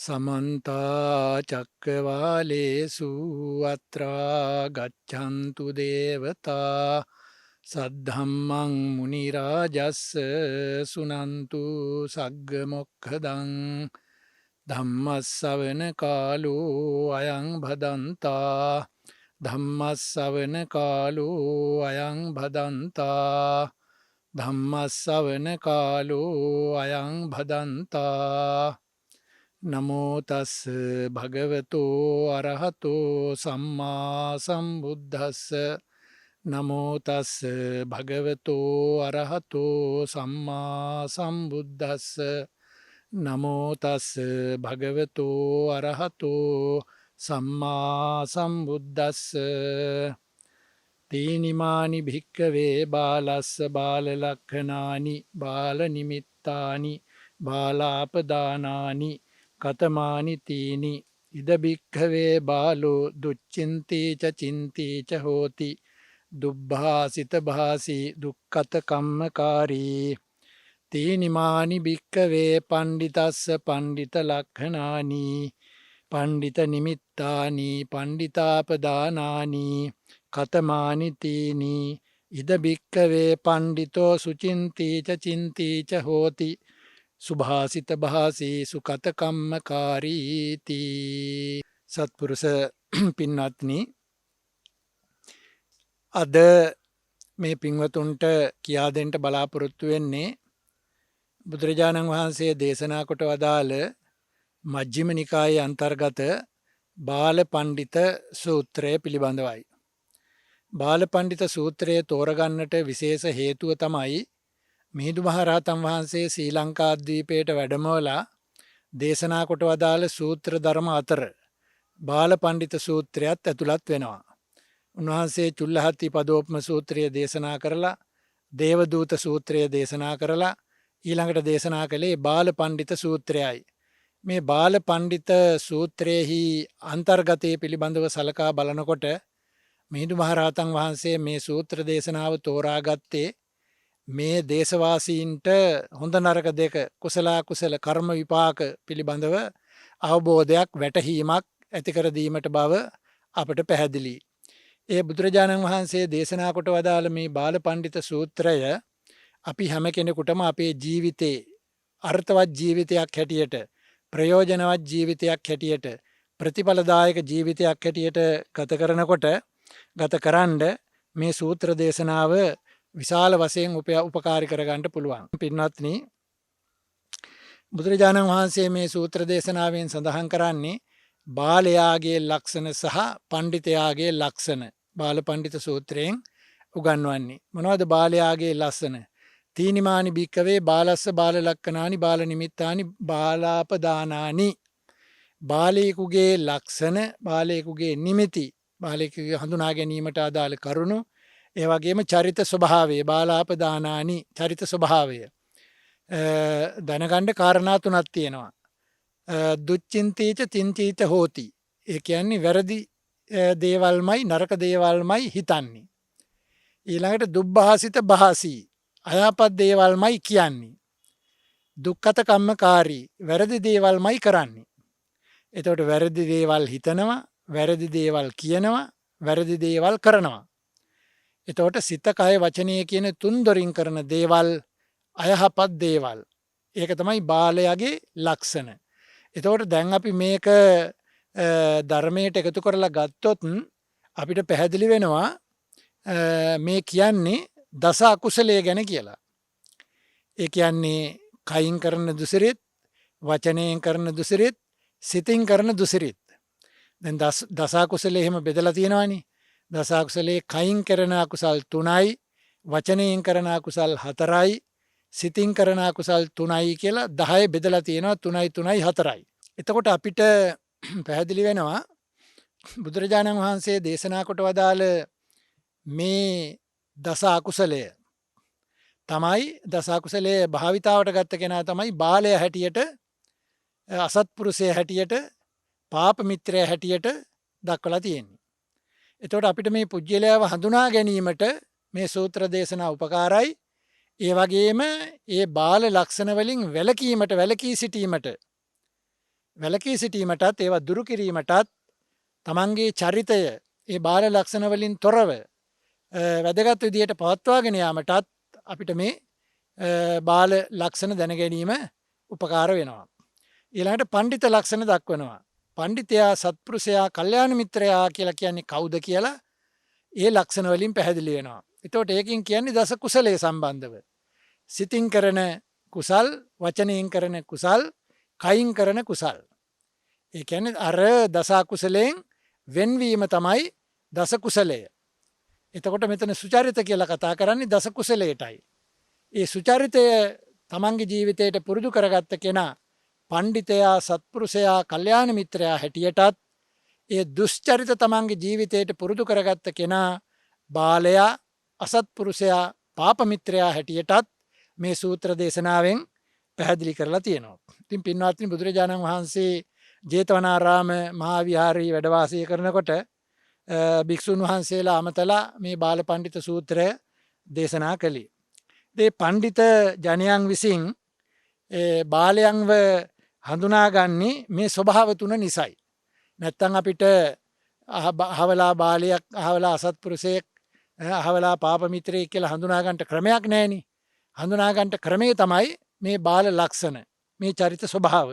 समन्ता चक्रवालेषु अत्रा गच्छन्तु देवता सद्धम्मं मुनिराजस्य सुनन्तु सग्गमोक्खदं धम्मस्सवनकालो अयं भदन्ता धम्मस्सवनकालो अयं भदन्ता धम्मस्सवनकालो अयं भदन्ता नमो तस् भगवतो अरहतो सम्मा सम्बुद्धस्स नमो तस् भगवतो अरहतो सम्मा सम्बुद्धस्स नमो तस् भगवतो अरहतो सम्मा सम्बुद्धस्स तीनिमानि भिक्खवे बालस्स बाललक्षणानि बालनिमित्तानि बालापदानानि कतमानि तीनि इद भिक्खवे बालो दुश्चिन्ती च चिन्ती च होति दुःभासितभासि दुःखतकम्मकारी तीनिमानि भिक्खवे पण्डितस्य पण्डितलक्षणानि पण्डितनिमित्तानि पण्डितापदानानि कतमानि तीनि इद भिक्खवे पण्डितो सुचिन्ती च चिन्ती च होति सुभाषित भाषी सुकत කම්මකාරීති සත්පුරුෂ පින්වත්නි අද මේ පින්වතුන්ට කියා දෙන්න බලාපොරොත්තු වෙන්නේ බුදුරජාණන් වහන්සේ දේශනා කොට වදාළ මජ්ක්‍ධිම නිකායේ අන්තර්ගත බාල පණ්ඩිත සූත්‍රය පිළිබඳවයි. බාල පණ්ඩිත සූත්‍රය තෝරගන්නට විශේෂ හේතුව තමයි මිහිඳු මහරහතන් වහන්සේ ශ්‍රී ලංකාද්වීපයට වැඩමවලා දේශනා කොට වදාළ සූත්‍ර ධර්ම අතර බාල පණ්ඩිත සූත්‍රයත් ඇතුළත් වෙනවා. උන්වහන්සේ චුල්ලහත්ති පදෝපම සූත්‍රය දේශනා කරලා දේවදූත සූත්‍රය දේශනා කරලා ඊළඟට දේශනා කළේ බාල පණ්ඩිත සූත්‍රයයි. මේ බාල පණ්ඩිත සූත්‍රයේහි අන්තර්ගතය පිළිබඳව සලකා බලනකොට මිහිඳු මහරහතන් වහන්සේ මේ සූත්‍ර දේශනාව තෝරාගත්තේ මේ දේශවාසීන්ට හොඳ නරක දෙක කුසල අකුසල කර්ම විපාක පිළිබඳව අවබෝධයක් වැටහීමක් ඇති කර දීමට බව අපට පැහැදිලි. ඒ බුදුරජාණන් වහන්සේ දේශනා කොට වදාළ මේ බාල පණ්ඩිත සූත්‍රය අපි හැම කෙනෙකුටම අපේ ජීවිතේ අර්ථවත් ජීවිතයක් හැටියට ප්‍රයෝජනවත් ජීවිතයක් හැටියට ප්‍රතිඵලදායක ජීවිතයක් හැටියට ගත කරන්න මේ සූත්‍ර දේශනාව විශාල වශයෙන් උපකාරි කරගන්න පුළුවන්. පින්වත්නි, බුදුරජාණන් වහන්සේ මේ සූත්‍ර දේශනාවෙන් සඳහන් කරන්නේ බාලයාගේ ලක්ෂණ සහ පණ්ඩිතයාගේ ලක්ෂණ බාල පණ්ඩිත සූත්‍රයෙන් උගන්වන්නේ. මොනවද බාලයාගේ ලක්ෂණ? තීනිමානි භික්කවේ බාලස්ස බාලලක්ඛනානි බාලනිමිත්තානි බාලාපදානානි. බාලයෙකුගේ ලක්ෂණ, බාලයෙකුගේ නිමිති, බාලයෙකුගේ හඳුනා ගැනීමට අදාළ කරුණු, ඒ වගේම චරිත ස්වභාවය, බාලාපදානානි චරිත ස්වභාවය දැනගන්න කාරණා තුනක් තියෙනවා. දුච්චින්තීච චින්තීච හෝති. ඒ කියන්නේ වැරදි දේවල්මයි නරක දේවල්මයි හිතන්නේ. ඊළඟට දුබ්බහසිත භාසී, අයහපත් දේවල්මයි කියන්නේ. දුක්ඛත කම්මකාරී, වැරදි දේවල්මයි කරන්නේ. එතකොට වැරදි දේවල් හිතනවා, වැරදි දේවල් කියනවා, වැරදි දේවල් කරනවා. එතකොට සිත කය වචනය කියන තුන් දොරින් කරන දේවල් අයහපත් දේවල්. ඒක තමයි බාලයාගේ ලක්ෂණ. එතකොට දැන් අපි මේක ධර්මයට එකතු කරලා ගත්තොත් අපිට පැහැදිලි වෙනවා මේ කියන්නේ දස අකුසලයේ ගැන කියලා. ඒ කියන්නේ කයින් කරන දුසිරිත්, වචනයෙන් කරන දුසිරිත්, සිතින් කරන දුසිරිත්. දැන් දස අකුසලයේ එහෙම බෙදලා තියෙනවානේ. දස අකුසලයේ කයින් කරන අකුසල් 3යි, වචනයෙන් කරන අකුසල් 4යි, සිතින් කරන අකුසල් 3යි කියලා 10 බෙදලා තියෙනවා. 3යි 3යි 4යි. එතකොට අපිට පැහැදිලි වෙනවා බුදුරජාණන් වහන්සේ දේශනා කොට වදාළ මේ දස අකුසලය තමයි, දස අකුසලයේ භාවිතාවට ගත්ත කෙනා තමයි බාලය හැටියට, අසත්පුරුෂය හැටියට, පාප මිත්‍රය හැටියට දක්වලා තියෙන්නේ. එතකොට අපිට මේ පුජ්‍යලයාව හඳුනා ගැනීමට මේ සූත්‍ර දේශනා උපකාරයි. ඒ වගේම ඒ බාල ලක්ෂණ වලින් වැළකී සිටීමට වැළකී සිටීමටත් ඒවා දුරු කිරීමටත් තමන්ගේ චරිතය ඒ බාල ලක්ෂණ වලින් තොරව වැදගත් විදියට පවත්වාගෙන යාමටත් අපිට මේ බාල ලක්ෂණ දැන ගැනීම උපකාර වෙනවා. ඊළඟට පණ්ඩිත ලක්ෂණ දක්වනවා. පණ්ඩිතයා සත්පුරුෂයා කල්යාණ මිත්‍රයා කියලා කියන්නේ කවුද කියලා ඒ ලක්ෂණ වලින් පැහැදිලි වෙනවා. එතකොට ඒකින් කියන්නේ දස කුසලයේ සම්බන්ධව. සිතින් කරන කුසල්, වචනයෙන් කරන කුසල්, කයින් කරන කුසල්. ඒ කියන්නේ අර දස කුසලයෙන් වෙන්වීම තමයි දස කුසලය. එතකොට මෙතන සුචරිත කියලා කතා කරන්නේ දස කුසලයටයි. ඒ සුචරිතය තමන්ගේ ජීවිතයට පුරුදු කරගත්ත කෙනා පණ්ඩිතයා සත්පුරුෂයා කල්යාණ මිත්‍රයා හැටියටත් ඒ දුෂ්චරිත තමන්ගේ ජීවිතයට පුරුදු කරගත්ත කෙනා බාලයා අසත්පුරුෂයා පාපමිත්‍රයා හැටියටත් මේ සූත්‍ර දේශනාවෙන් පැහැදිලි කරලා තියෙනවා. ඉතින් පින්වත්නි බුදුරජාණන් වහන්සේ ජේතවනාරාම මහා විහාරයේ වැඩ වාසය කරනකොට භික්ෂුන් වහන්සේලා අමතලා මේ බාල පණ්ඩිත සූත්‍රය දේශනා කළේ. මේ පණ්ඩිත ජනයන් විසින් බාලයන්ව හඳුනාගන්නේ මේ ස්වභාව තුන නිසයි. නැත්තම් අපිට අහවලා බාලයක්, අහවලා අසත්පුරුෂයෙක්, අහවලා පාපමිත්‍රයෙක් කියලා හඳුනාගන්නට ක්‍රමයක් නැහෙනි. හඳුනාගන්නට ක්‍රමේ තමයි මේ බාල ලක්ෂණ, මේ චරිත ස්වභාව.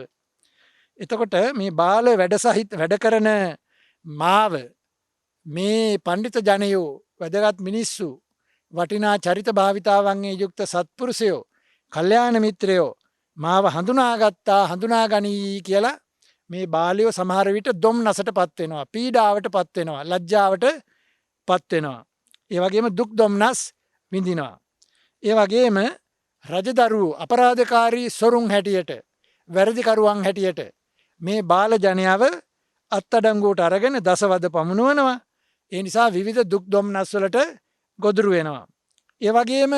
එතකොට මේ බාල වැඩ කරන මාව මේ පණ්ඩිත ජනයෝ, වැදගත් මිනිස්සු, වටිනා චරිත භාවිතාවන්ගේ යුක්ත සත්පුරුෂයෝ, කල්යාණ මිත්‍රයෝ මාව හඳුනාගත්තා, හඳුනාගනී කියලා මේ බාලයෝ සමහර විට දොම්නසට පත් වෙනවා, පීඩාවට පත් වෙනවා, ලැජ්ජාවට පත් වෙනවා. ඒ වගේම දුක් දොම්නස් විඳිනවා. ඒ වගේම රජදරුවෝ අපරාධකාරී සොරුන් හැටියට, වැරදිකරුවන් හැටියට මේ බාල ජනයාව අත්අඩංගුවට අරගෙන දසවද පමුණුවනවා. ඒ නිසා විවිධ දුක් දොම්නස් වලට ගොදුරු වෙනවා. ඒ වගේම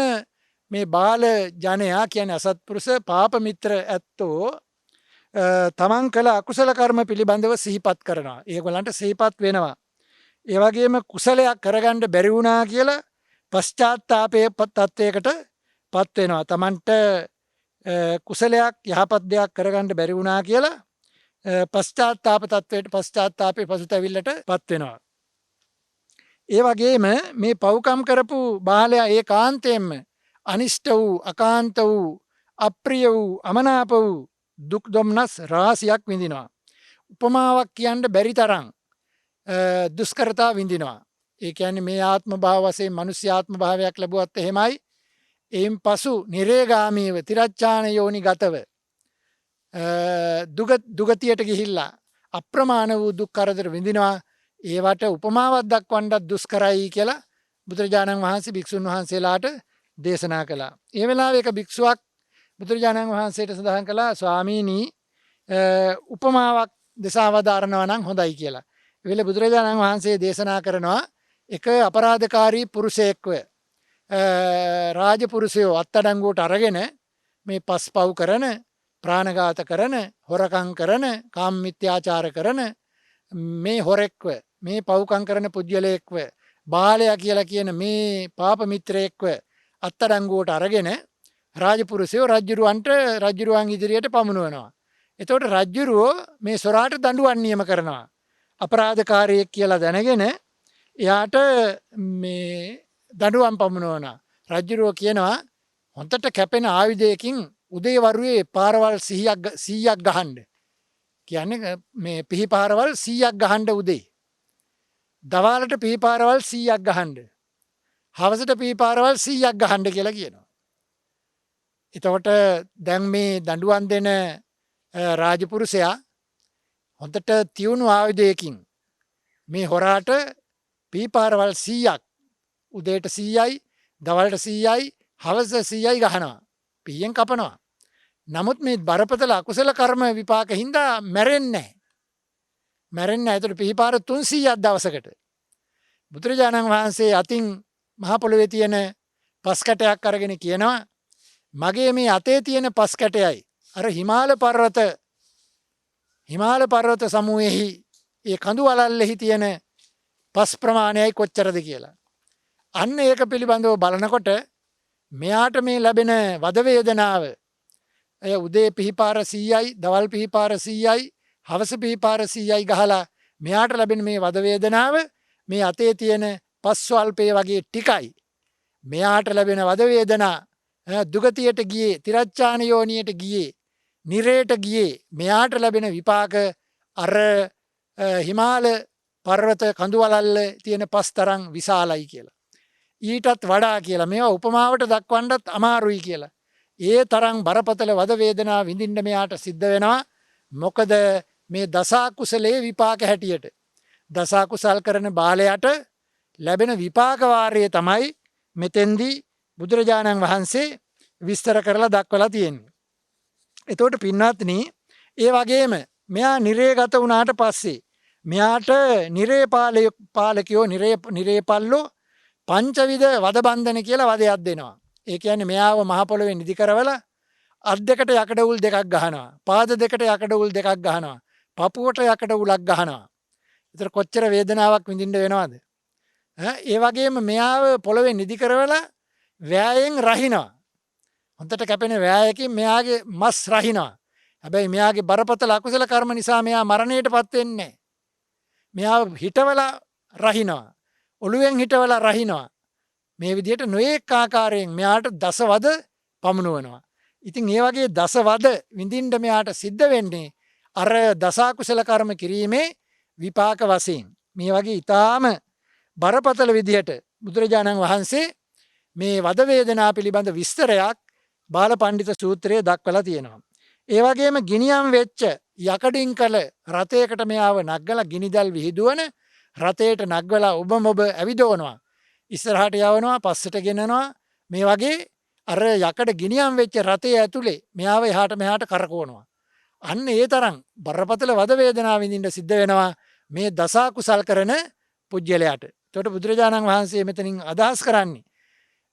මේ බාල ජනයා කියන්නේ අසත්පුරුෂ පාපමිත්‍ර ඇත්තෝ තමන් කළ අකුසල කර්ම පිළිබඳව සිහිපත් කරනවා. ඒගොල්ලන්ට සිහිපත් වෙනවා. ඒ වගේම කුසලයක් කරගන්න බැරි වුණා කියලා පශ්චාත්තාපයේ තත්වයකට පත් වෙනවා. තමන්ට කුසලයක්, යහපත් දෙයක් කරගන්න බැරි වුණා කියලා පශ්චාත්තාප තත්වයට, පශ්චාත්තාපයේ පසුතැවිල්ලට පත් වෙනවා. ඒ වගේම මේ පව්කම් කරපු බාලයා ඒකාන්තයෙන්ම අනිෂ්ට වූ, අකාන්ත වූ, අප්‍රිය වූ, අමනාප වූ දුක් දොම්නස් රාශියක් විඳිනවා. උපමාවක් කියන්න බැරි තරම් දුෂ්කරතා විඳිනවා. ඒ කියන්නේ මේ ආත්ම භාව වශයෙන් මනුෂ්‍ය ආත්ම භාවයක් ලැබුවත් එහෙමයි. එයින් පසු නිරේගාමීව තිරච්ඡාන යෝනි ගතව දුගතියට ගිහිල්ලා අප්‍රමාණ වූ දුක් කරදර විඳිනවා. ඒවට උපමාවක් දක්වන්නත් දුෂ්කරයි කියලා බුදුරජාණන් වහන්සේ භික්ෂුන් වහන්සේලාට දේශනා කළා. ඒ වෙලාවේ එක භික්ෂුවක් බුදුරජාණන් වහන්සේට සඳහන් කළා, ස්වාමීනි උපමාවක් දෙසවදාරනවා නම් හොඳයි කියලා. ඒ වෙලාවේ බුදුරජාණන් වහන්සේ දේශනා කරනවා, එක අපරාධකාරී පුරුෂයෙක්ව රාජපුරුෂයෝ අත්අඩංගුවට අරගෙන මේ පස්පව් කරන, ප්‍රාණඝාත කරන, හොරකම් කරන, කාම මිත්‍යාචාර කරන මේ හොරෙක්ව, මේ පව්කම් කරන පුද්ගලයෙක්ව, බාලයා කියලා කියන මේ පාප මිත්‍රයෙක්ව අත්අඩංගුවට අරගෙන රාජපුරුෂයෝ රජ්ජුරුවන් ඉදිරියට පමුණුවනවා. එතකොට රජ්ජුරුවෝ මේ සොරාට දඬුවම් නියම කරනවා. අපරාධකාරයෙක් කියලා දැනගෙන එයාට මේ දඬුවම් පමුණුවනවා. රජ්ජුරුවෝ කියනවා, හොඳට කැපෙන ආයුධයකින් උදේ වරුවේ පාරවල් 100ක් ගහන්න. කියන්නේ මේ පිහිපාරවල් 100ක් ගහන්න උදේ. දවාලට පිහිපාරවල් 100ක් ගහන්න. හවසට පිහිපාරවල් 100ක් ගහන්න කියලා කියනවා. එතකොට දැන් මේ දඬුවම් දෙන රාජපුරුෂයා හොඳට තියුණු ආයුධයකින් මේ හොරාට පිහිපාරවල් 100ක් උදේට 100යි, දවල්ට 100යි, හවස 100යි ගහනවා. පිහියෙන් කපනවා. නමුත් මේ බරපතල අකුසල කර්ම විපාක හින්දා මැරෙන්නේ නැහැ. මැරෙන්නේ නැහැ. ඒතර පිහිපාර 300ක් දවසකට. බුදුරජාණන් වහන්සේ අතින් මහ පොළොවේ තියෙන පස් කැටයක් අරගෙන කියනවා, මගේ මේ අතේ තියෙන පස් කැටයයි අර හිමාල පර්වත සමූහෙහි ඒ කඳු වලල්ලෙහි තියෙන පස් ප්‍රමාණයයි කොච්චරද කියලා. අන්න ඒක පිළිබඳව බලනකොට මෙයාට මේ ලැබෙන වද වේදනාව, එය උදේ පිහිපාර 100යි, දවල් පිහිපාර 100යි, හවස පිපාර 100යි ගහලා මෙයාට ලැබෙන මේ වද වේදනාව මේ අතේ තියෙන පස්වල්පේ වගේ ටිකයි. මෙයාට ලැබෙන වද වේදනා දුගතියට ගියේ, තිරච්ඡාන යෝනියට ගියේ, නිරේට ගියේ මෙයාට ලැබෙන විපාක අර හිමාල පර්වත කඳුවලල්ල තියෙන පස් තරම් විශාලයි කියලා. ඊටත් වඩා කියලා මේවා උපමාවට දක්වන්නත් අමාරුයි කියලා. ඒ තරම් බරපතල වද වේදනා විඳින්න මෙයාට සිද්ධ වෙනවා. මොකද මේ දසකුසලයේ විපාක හැටියට. දසකුසල් කරන බාලයට ලැබෙන විපාක වාරයේ තමයි මෙතෙන්දී බුදුරජාණන් වහන්සේ විස්තර කරලා දක්වලා තියෙන්නේ. එතකොට පින්වත්නි, ඒ වගේම මෙයා නිරේගත වුණාට පස්සේ මෙයාට නිරේපාලකයෝ නිරේපල්ලෝ පංචවිධ වදබන්ධන කියලා වදයක් දෙනවා. ඒ කියන්නේ මෙයාව මහ පොළොවේ නිදි කරවලා අත් දෙකට යකඩ උල් දෙකක් ගහනවා. පාද දෙකට යකඩ උල් දෙකක් ගහනවා. පපුවට යකඩ උලක් ගහනවා. ඒතර කොච්චර වේදනාවක් විඳින්න වෙනවද? ඒ වගේම මෙයාව පොළොවේ නිදි කරවලා වෑයෙන් රහිනවා. හොඳට කැපෙන වෑයකින් මෙයාගේ මස් රහිනවා. හැබැයි මෙයාගේ බරපතල අකුසල කර්ම නිසා මෙයා මරණයටපත් වෙන්නේ නැහැ. මෙයා හිටවලා රහිනවා. ඔළුවෙන් හිටවලා රහිනවා. මේ විදිහට නොඑක ආකාරයෙන් මෙයාට දසවද පමුණුවනවා. ඉතින් ඒ වගේ දසවද විඳින්න මෙයාට සිද්ධ වෙන්නේ අර දසකුසල කර්ම කිරීමේ විපාක වශයෙන්. මේ වගේ ඊටාම බරපතල විදිහට බුදුරජාණන් වහන්සේ මේ වද වේදනා පිළිබඳ විස්තරයක් බාලපණ්ඩිත සූත්‍රයේ දක්වලා තියෙනවා. ඒ වගේම ගිනියම් වෙච්ච යකඩින් කළ රථයකට මෙයාව නග්ගලා ගිනිදල් විහිදුවන රථයට නග්ගලා ඔබ ඇවිදවනවා. ඉස්සරහට යවනවා, පස්සට ගෙනනවා. මේ වගේ අර යකඩ ගිනියම් වෙච්ච රථය ඇතුලේ මෙයාව එහාට මෙහාට කරකවනවා. අන්න ඒ තරම් බරපතල වද වේදනාව විඳින්න සිද්ධ වෙනවා මේ දසකුසල් කරන පුජ්‍යලයට. එතකොට බුදුරජාණන් වහන්සේ මෙතනින් අදහස් කරන්නේ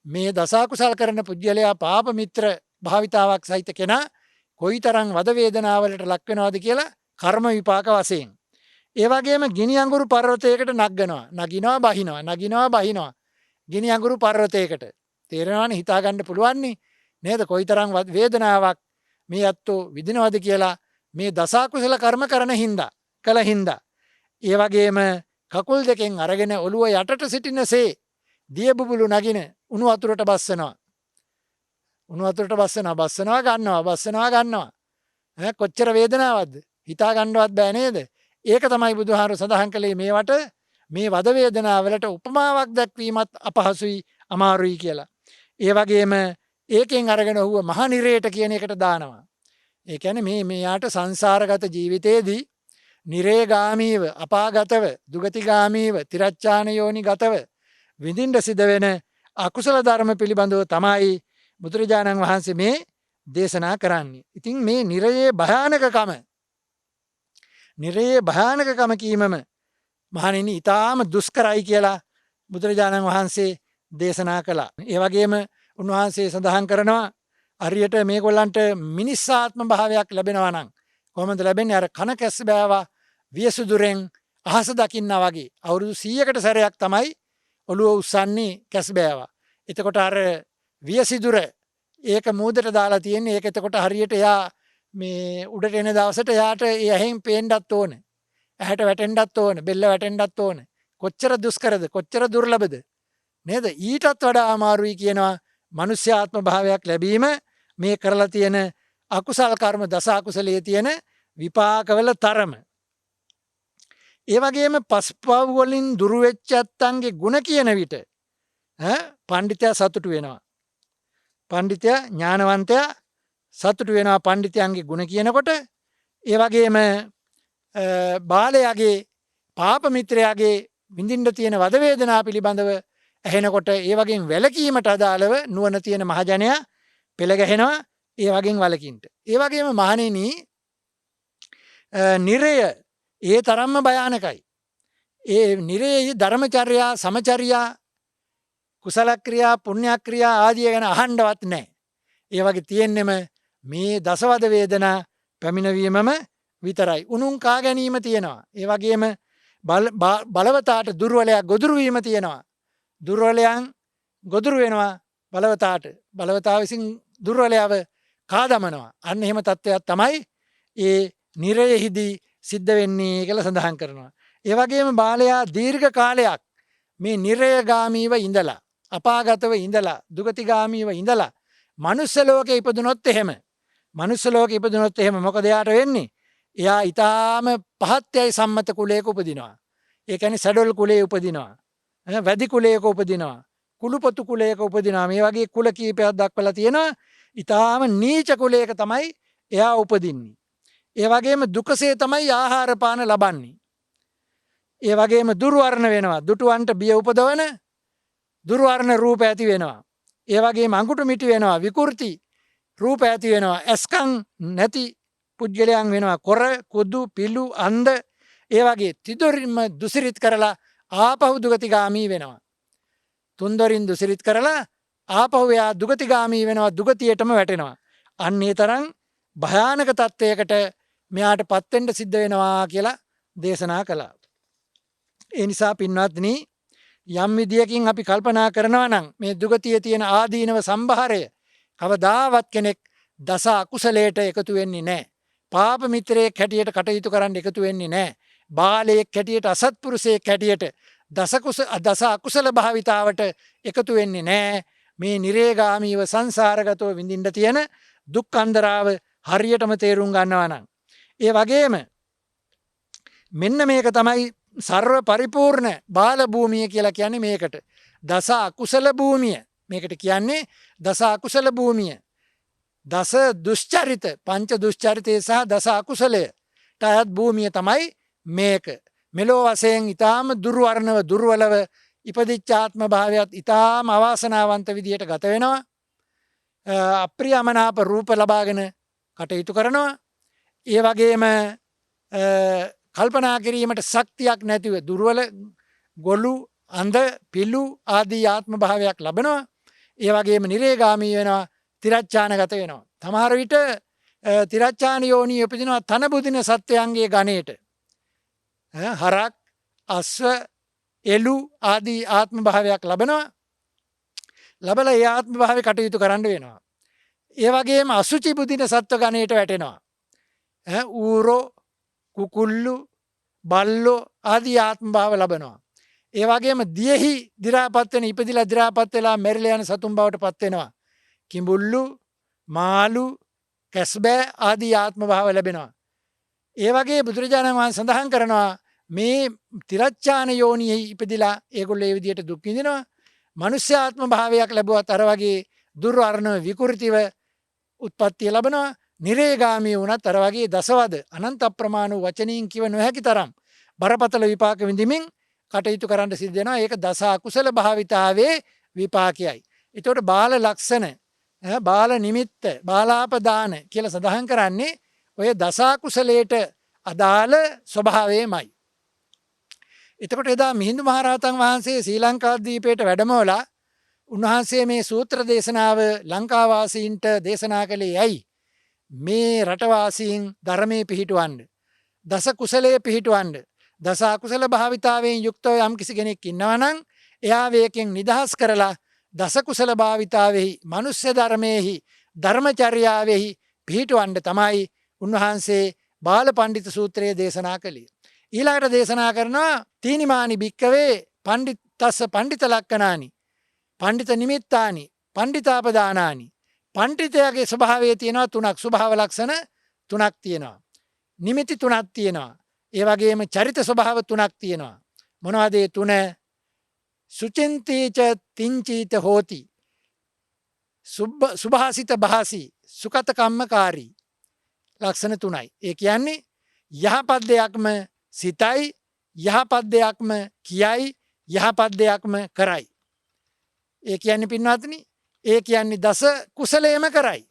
මේ දසකුසල් කරන පුජ්‍යලයා පාප මිත්‍ර භාවිතාවක් සහිත කෙනා කොයිතරම් වද වේදනාවලට ලක් වෙනවද කියලා කර්ම විපාක වශයෙන්. ඒ වගේම ගිනි අඟුරු පර්වතයකට නගනවා. නගිනවා බහිනවා. ගිනි අඟුරු පර්වතයකට. තේරෙනවනේ, හිතා ගන්න පුළුවන් නේද කොයිතරම් වේදනාවක් මේ අත්ෝ විඳිනවද කියලා මේ දසකුසල කර්ම කරන හින්දා කළ හින්දා. ඒ වගේම කකුල් දෙකෙන් අරගෙන ඔළුව යටට සිටිනසේ දිය බුබුලු නගින උණු වතුරට බස්සනවා. උණු වතුරට බස්සනවා ගන්නවා. කොච්චර වේදනාවක්ද හිතා ගන්නවත් බෑ නේද? ඒක තමයි බුදුහාමුදුරුවෝ සඳහන් කළේ මේවට මේ වද වේදනාවලට උපමාවක් දැක්වීමත් අපහසුයි, අමාරුයි කියලා. ඒ වගේම ඒකෙන් අරගෙන ඔහුව මහ නිරේට කියන එකට දානවා. ඒ කියන්නේ මෙයාට සංසාරගත ජීවිතයේදී නිරේගාමීව, අපාගතව, දුගතිගාමීව, තිරච්ඡාන යෝනිගතව විඳින්න සිද්ධ වෙන අකුසල ධර්ම පිළිබඳව තමයි බුදුරජාණන් වහන්සේ මේ දේශනා කරන්නේ. ඉතින් මේ නිරයේ භයානකකම කීමම මහණෙනි ඊටාම දුෂ්කරයි කියලා බුදුරජාණන් වහන්සේ දේශනා කළා. ඒ වගේම උන්වහන්සේ සඳහන් කරනවා හරියට මේගොල්ලන්ට මිනිස්සාත්ම භාවයක් ලැබෙනවා නම් කොහොමද ලැබෙන්නේ? අර කන කැස් බෑවා වියසුදුරෙන් අහස දකින්නා වගේ අවුරුදු 100කට සැරයක් තමයි ඔළුව උස්සන්නේ කැස් බෑවා. එතකොට අර වියසිදුර ඒක මූදට දාලා තියෙන්නේ. ඒක එතකොට හරියට එයා මේ උඩට එන දවසට එයාට ඒ ඇහෙන් පේන්නත් ඕන. ඇහැට වැටෙන්නත් ඕන. බෙල්ල වැටෙන්නත් ඕන. කොච්චර දුෂ්කරද, කොච්චර දුර්ලභද නේද? ඊටත් වඩා අමාරුයි කියනවා මනුෂ්‍යාත්ම භාවයක් ලැබීම මේ කරලා තියෙන අකුසල් කර්ම දස අකුසලයේ තියෙන විපාකවල තරම. ඒ වගේම පස්පව් වලින් දුරු වෙච්ච ඇත්තන්ගේ ಗುಣ කියන විට පඬිතයා සතුටු වෙනවා. පඬිතයා ඥානවන්තයා සතුටු වෙනවා පඬිතයන්ගේ ಗುಣ කියනකොට. ඒ වගේම බාලයාගේ පාප මිත්‍රයාගේ විඳින්න තියෙන වද වේදනා පිළිබඳව ඇහෙනකොට ඒ වගේ වැළකීමට අදාළව නුවණ තියෙන මහජනයා පෙළ ගැහෙනවා ඒ වගේ වලකින්ට. ඒ වගේම මහණෙනි නිරය ඒ තරම්ම භයානකයි. ඒ නිරයේ ධර්මචර්යා, සමචර්යා, කුසල ක්‍රියා, පුණ්‍ය ක්‍රියා ආදී ගැන අහන්නවත් නැහැ. ඒ වගේ තියෙන්නෙම මේ දසවද වේදනා පැමිණවීමම විතරයි. උණුන් කා ගැනීම තියෙනවා. ඒ වගේම බලවතාට දුර්වලයා ගොදුරු වීම තියෙනවා. දුර්වලයන් ගොදුරු වෙනවා බලවතාට. බලවතා විසින් දුර්වලයාව කා දමනවා. අන්න එහෙම තත්ත්වයක් තමයි ඒ නිරයෙහිදී සිද්ධ වෙන්නේ කියලා සඳහන් කරනවා. ඒ වගේම බාලයා දීර්ඝ කාලයක් මේ නිරයගාමීව ඉඳලා අපාගතව ඉඳලා දුගතිගාමීව ඉඳලා මනුස්ස ලෝකේ ඉපදුනොත් එහෙම මනුස්ස ලෝකේ ඉපදුනොත් එහෙම මොකද යාට වෙන්නේ? එයා ඊටාම පහත්යයි සම්මත කුලයක උපදිනවා. ඒ කියන්නේ සැඩොල් කුලයේ උපදිනවා. වැදි කුලයක උපදිනවා. කුළුපොතු කුලයක උපදිනවා. මේ වගේ කුල කීපයක් දක්වලා තියෙනවා. ඊටාම නීච කුලයක තමයි එයා උපදින්නේ. ඒ වගේම දුකසේ තමයි ආහාර පාන ලබන්නේ. ඒ වගේම දුර්වර්ණ වෙනවා. දුටුවන්ට බිය උපදවන දුර්වර්ණ රූප ඇති වෙනවා. ඒ වගේම අඟුටු මිටි වෙනවා. විකෘති රූප ඇති වෙනවා. ඇස්කම් නැති පුද්ගලයන් වෙනවා. කොර කුදු පිලු අන්ධ ඒ වගේ තිදොරින්ම දුසිරිත කරලා ආපහු දුගතිගාමී වෙනවා. තුන්දොරින් දුසිරිත කරලා ආපහු එයා දුගතිගාමී වෙනවා. දුගතියටම වැටෙනවා. අන්න ඒ තරම් භයානක තත්ත්වයකට මෙයාට පත්වෙන්න සිද්ධ වෙනවා කියලා දේශනා කළා. ඒ නිසා පින්වත්නි යම් විදියකින් අපි කල්පනා කරනවා නම් මේ දුගතියේ තියෙන ආදීනව සම්භාරය කවදාවත් කෙනෙක් දස අකුසලයට එකතු වෙන්නේ නැහැ. පාප මිත්‍රයෙක් හැටියට කටයුතු කරන්න එකතු වෙන්නේ නැහැ. බාලයෙක් හැටියට අසත්පුරුෂයෙක් හැටියට දස අකුසල භාවිතාවට එකතු වෙන්නේ නැහැ. මේ නිරේගාමීව සංසාරගතව විඳින්න තියෙන දුක් අන්දරාව හරියටම තේරුම් ගන්නවා නම්. ඒ වගේම මෙන්න මේක තමයි සර්ව පරිපූර්ණ බාල භූමිය කියලා කියන්නේ මේකට. දස අකුසල භූමිය. මේකට කියන්නේ දස අකුසල භූමිය. දස දුෂ්චරිත පංච දුෂ්චරිතය සහ දස අකුසලයට අයත් භූමිය තමයි මේක. මෙලෝ වශයෙන් ඊටාම දුර්වර්ණව දුර්වලව ඉපදිච්ච ආත්ම භාවයත් ඊටාම අවාසනාවන්ත විදියට ගත වෙනවා. අප්‍රියමනාප රූප ලබාගෙන කටයුතු කරනවා. ඒ වගේම කල්පනා කිරීමට ශක්තියක් නැතිව දුර්වල ගොළු අන්ධ පිළු ආදී ආත්ම භාවයක් ලබනවා. ඒ වගේම නිරේගාමී වෙනවා. තිරච්ඡානගත වෙනවා. සමහර විට තිරච්ඡාන යෝනී උපදිනවා තනබුදින සත්වයන්ගේ ගණයට. හරක් අස්ව එළු ආදී ආත්ම භාවයක් ලබනවා. ලබලා ඒ ආත්ම භාවය කටයුතු කරන්න වෙනවා. ඒ වගේම අසුචි බුදින සත්ව ගණයට වැටෙනවා. ඌරෝ කුකුල්ලු බල්ලෝ ආදී ආත්ම භාව ලබනවා. ඒ වගේම දියෙහි දි รา පත් වෙන ඉපදිලා දි รา පත් වෙලා මැරිලා යන සතුන් බවට පත් වෙනවා. කිඹුල්ලු මාළු කැස්බෑ ආදී ආත්ම භාව ලැබෙනවා. ඒ වගේ බුදුරජාණන් වහන්සේ සඳහන් කරනවා මේ තිරච්ඡාන යෝනියෙහි ඉපදිලා ඒගොල්ලෝ ඒ විදිහට දුක් විඳිනවා. මනුෂ්‍ය ආත්ම භාවයක් ලැබුවත් අර වගේ දුර්වර්ණ විකෘතිව උත්පත්තිය ලබනවා. නිරේගාමී වුණත් අර වගේ දසවද අනන්ත අප්‍රමාණ වචනින් කිව නොහැකි තරම් බරපතල විපාක විඳිමින් කටයුතු කරන්න සිද්ධ වෙනවා. ඒක දස අකුසල භාවිතාවේ විපාකයයි. ඒතකොට බාල ලක්ෂණ බාල නිමිත්ත බාලාපදාන කියලා සඳහන් කරන්නේ ඔය දස අකුසලයට අදාළ ස්වභාවයමයි. එතකොට එදා මිහිඳු මහරහතන් වහන්සේ ශ්‍රී ලංකාද්වීපයට වැඩමවලා උන්වහන්සේ මේ සූත්‍ර දේශනාව ලංකාවාසීන්ට දේශනා කළේ ඇයි? මේ රටවාසීන් ධර්මයේ පිහිටවන්න, දස කුසලයේ පිහිටවන්න, දස අකුසල භාවිතාවෙන් යුක්තව යම් කිසි කෙනෙක් ඉන්නවා නම් එයා වේකෙන් නිදහස් කරලා දස කුසල භාවිතාවෙහි, මනුෂ්‍ය ධර්මයේහි, ධර්මචර්යාවෙහි පිහිටවන්න තමයි උන්වහන්සේ බාල පණ්ඩිත සූත්‍රයේ දේශනා කළේ. ඊළඟට දේශනා කරනවා තීනිමානි භික්කවේ පණ්ඩිතස්ස පණ්ඩිත ලක්කනානි, පණ්ඩිත නිමිත්තානි, පණ්ඩිතාපදානානි. පණ්ඩිතයාගේ ස්වභාවයේ තියෙනවා තුනක්, ස්වභාව ලක්ෂණ තුනක් තියෙනවා. නිමිති තුනක් තියෙනවා. ඒ වගේම චරිත ස්වභාව තුනක් තියෙනවා. මොනවද ඒ තුන? සුචින්තීච තිංචීත හෝති. සුභාසිත භාසී සුකත කම්මකාරී. ලක්ෂණ තුනයි. ඒ කියන්නේ යහපත් දෙයක්ම සිතයි, යහපත් දෙයක්ම කියයි, යහපත් දෙයක්ම කරයි. ඒ කියන්නේ පින්වත්නි, ඒ කියන්නේ දස කුසලයේම කරයි.